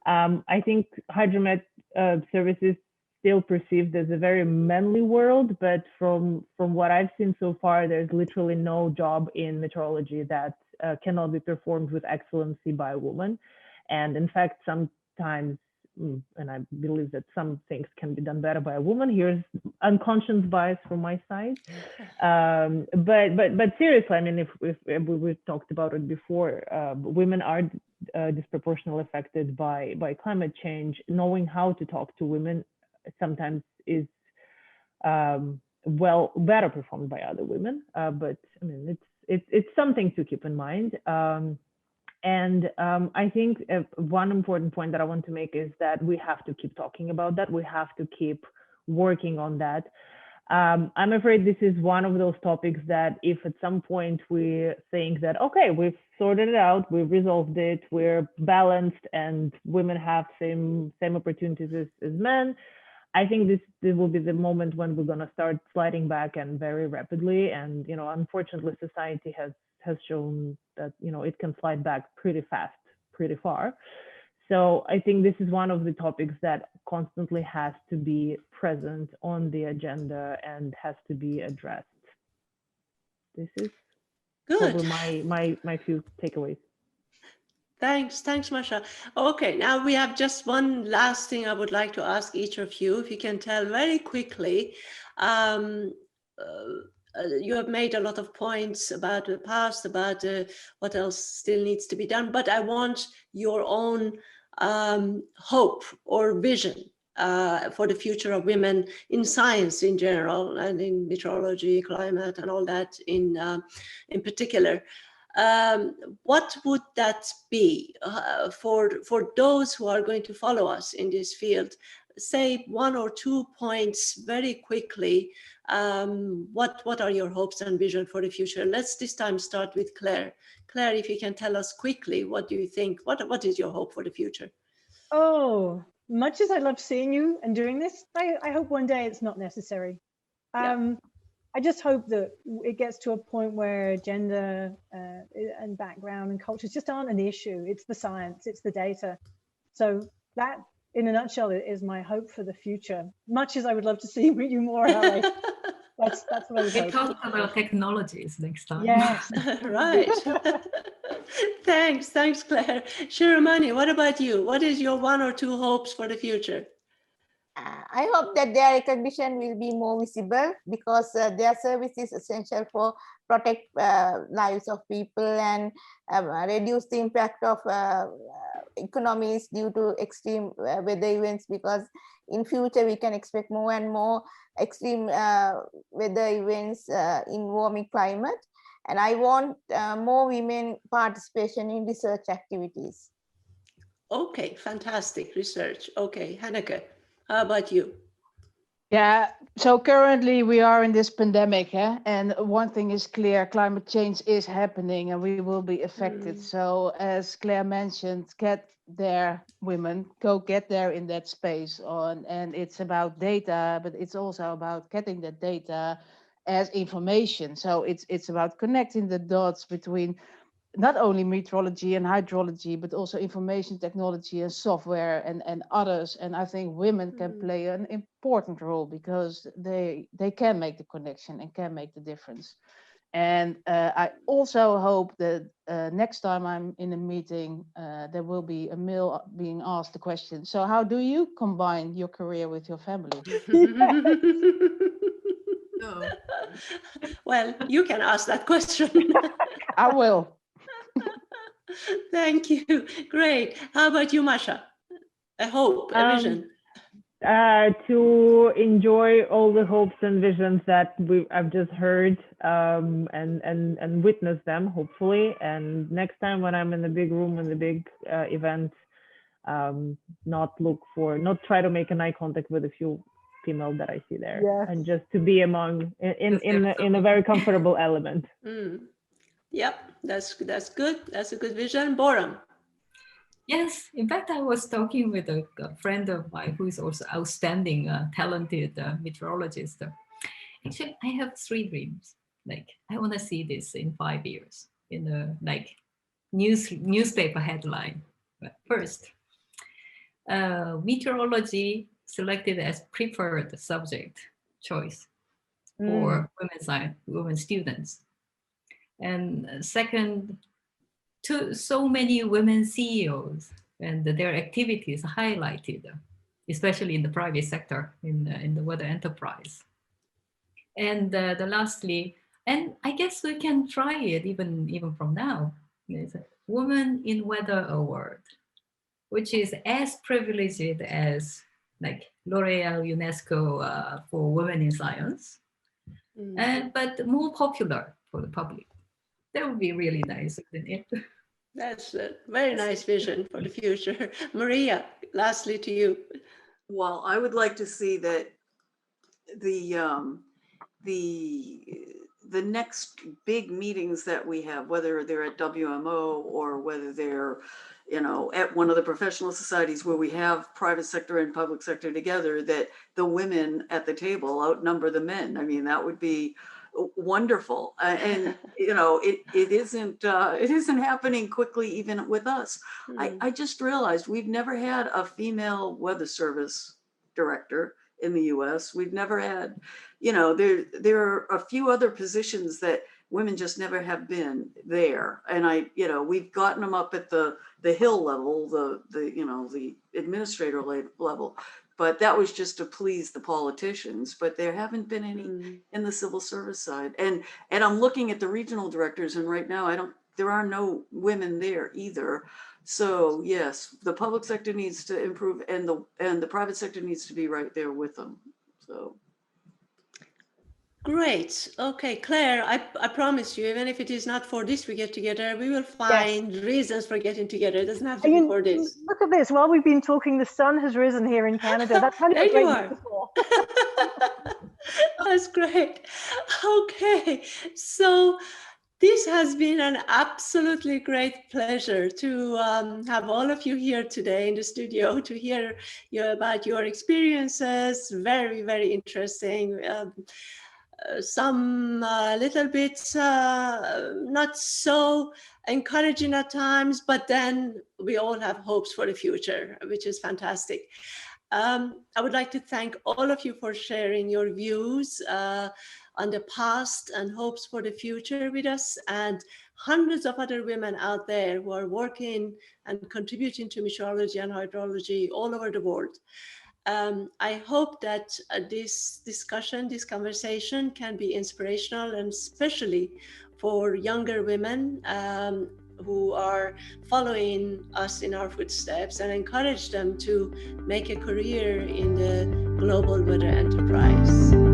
I think hydromet services still perceived as a very manly world, but from what I've seen so far, there's literally no job in meteorology that cannot be performed with excellency by a woman. And in fact, sometimes, and I believe that some things can be done better by a woman. Here's unconscious bias from my side. But seriously, I mean, if we talked about it before, women are disproportionately affected by climate change. Knowing how to talk to women sometimes is better performed by other women. But I mean, it's something to keep in mind. And I think one important point that I want to make is that we have to keep talking about that. We have to keep working on that. I'm afraid this is one of those topics that if at some point we think that, okay, we've sorted it out, we've resolved it, we're balanced and women have same opportunities as men, I think this will be the moment when we're going to start sliding back, and very rapidly. And, you know, unfortunately, society has shown that, you know, it can slide back pretty fast, pretty far. So I think this is one of the topics that constantly has to be present on the agenda and has to be addressed. This is probably my few takeaways. Thanks, Masha. Okay, now we have just one last thing I would like to ask each of you. If you can tell very quickly, you have made a lot of points about the past, about what else still needs to be done, but I want your own hope or vision for the future of women in science in general, and in meteorology, climate, and all that in particular. What would that be for those who are going to follow us in this field? Say 1 or 2 points very quickly. What are your hopes and vision for the future? Let's this time start with Claire. Claire, if you can tell us quickly, what do you think? What is your hope for the future? Oh, much as I love seeing you and doing this, I hope one day it's not necessary. I just hope that it gets to a point where gender and background and cultures just aren't an issue. It's the science, it's the data. So that, in a nutshell, is my hope for the future. Much as I would love to see you more, Alex. That's what I would hope. We talk about technologies next time. Yes. Right. Thanks, Claire. Shiromani, what about you? What is your 1 or 2 hopes for the future? I hope that their recognition will be more visible, because their service is essential for protect lives of people and reduce the impact of economies due to extreme weather events, because in future we can expect more and more extreme weather events in warming climate. And I want more women participation in research activities. Okay, fantastic research. Okay, Hanneke. How about you? Yeah, so currently we are in this pandemic, and one thing is clear, climate change is happening and we will be affected. So as Claire mentioned, get there, women, go get there in that space. And it's about data, but it's also about getting that data as information. So it's about connecting the dots between not only meteorology and hydrology, but also information technology and software and others. And I think women can play an important role because they can make the connection and can make the difference. And I also hope that next time I'm in a meeting, there will be a male being asked the question, so how do you combine your career with your family? No. Well, you can ask that question. I will. Thank you. Great. How about you, Masha? A hope, a vision. To enjoy all the hopes and visions that I've just heard, and witness them, hopefully. And next time when I'm in the big room, in the big event, not try to make an eye contact with a few female that I see there, Yes. and just to be among in a very comfortable element. Yep, that's good. That's a good vision. Boram. Yes, in fact, I was talking with a friend of mine who is also outstanding, talented meteorologist. Actually, I have 3 dreams. Like, I want to see this in 5 years in a newspaper headline. But first, meteorology selected as preferred subject choice for women students. And second, so many women CEOs and their activities highlighted, especially in the private sector, in the weather enterprise. And lastly, and I guess we can try it even from now, there's a Woman in Weather Award, which is as privileged as like L'Oreal UNESCO for Women in Science, but more popular for the public. That would be really nice, wouldn't it? That's a very nice vision for the future. Maria, lastly to you. Well, I would like to see that the next big meetings that we have, whether they're at WMO or whether they're, at one of the professional societies where we have private sector and public sector together, that the women at the table outnumber the men. I mean, that would be wonderful. And it isn't happening quickly even with us. I just realized we've never had a female weather service director in the US. We've never had, there are a few other positions that women just never have been there. And we've gotten them up at the hill level, the administrator level. But that was just to please the politicians. But there haven't been any in the civil service side. And I'm looking at the regional directors, and right now there are no women there either. So yes, the public sector needs to improve, and the private sector needs to be right there with them. So. Great. Okay, Claire, I promise you, even if it is not for this we get together, we will find reasons for getting together. It doesn't have to be for this. Look at this. While we've been talking, the sun has risen here in Canada. That's kind of there a great you are. That's great. Okay, so this has been an absolutely great pleasure to have all of you here today in the studio to hear about your experiences. Very, very interesting. Some little bit not so encouraging at times, but then we all have hopes for the future, which is fantastic. I would like to thank all of you for sharing your views on the past and hopes for the future with us, and hundreds of other women out there who are working and contributing to meteorology and hydrology all over the world. I hope that this discussion, this conversation can be inspirational, and especially for younger women who are following us in our footsteps, and encourage them to make a career in the global weather enterprise.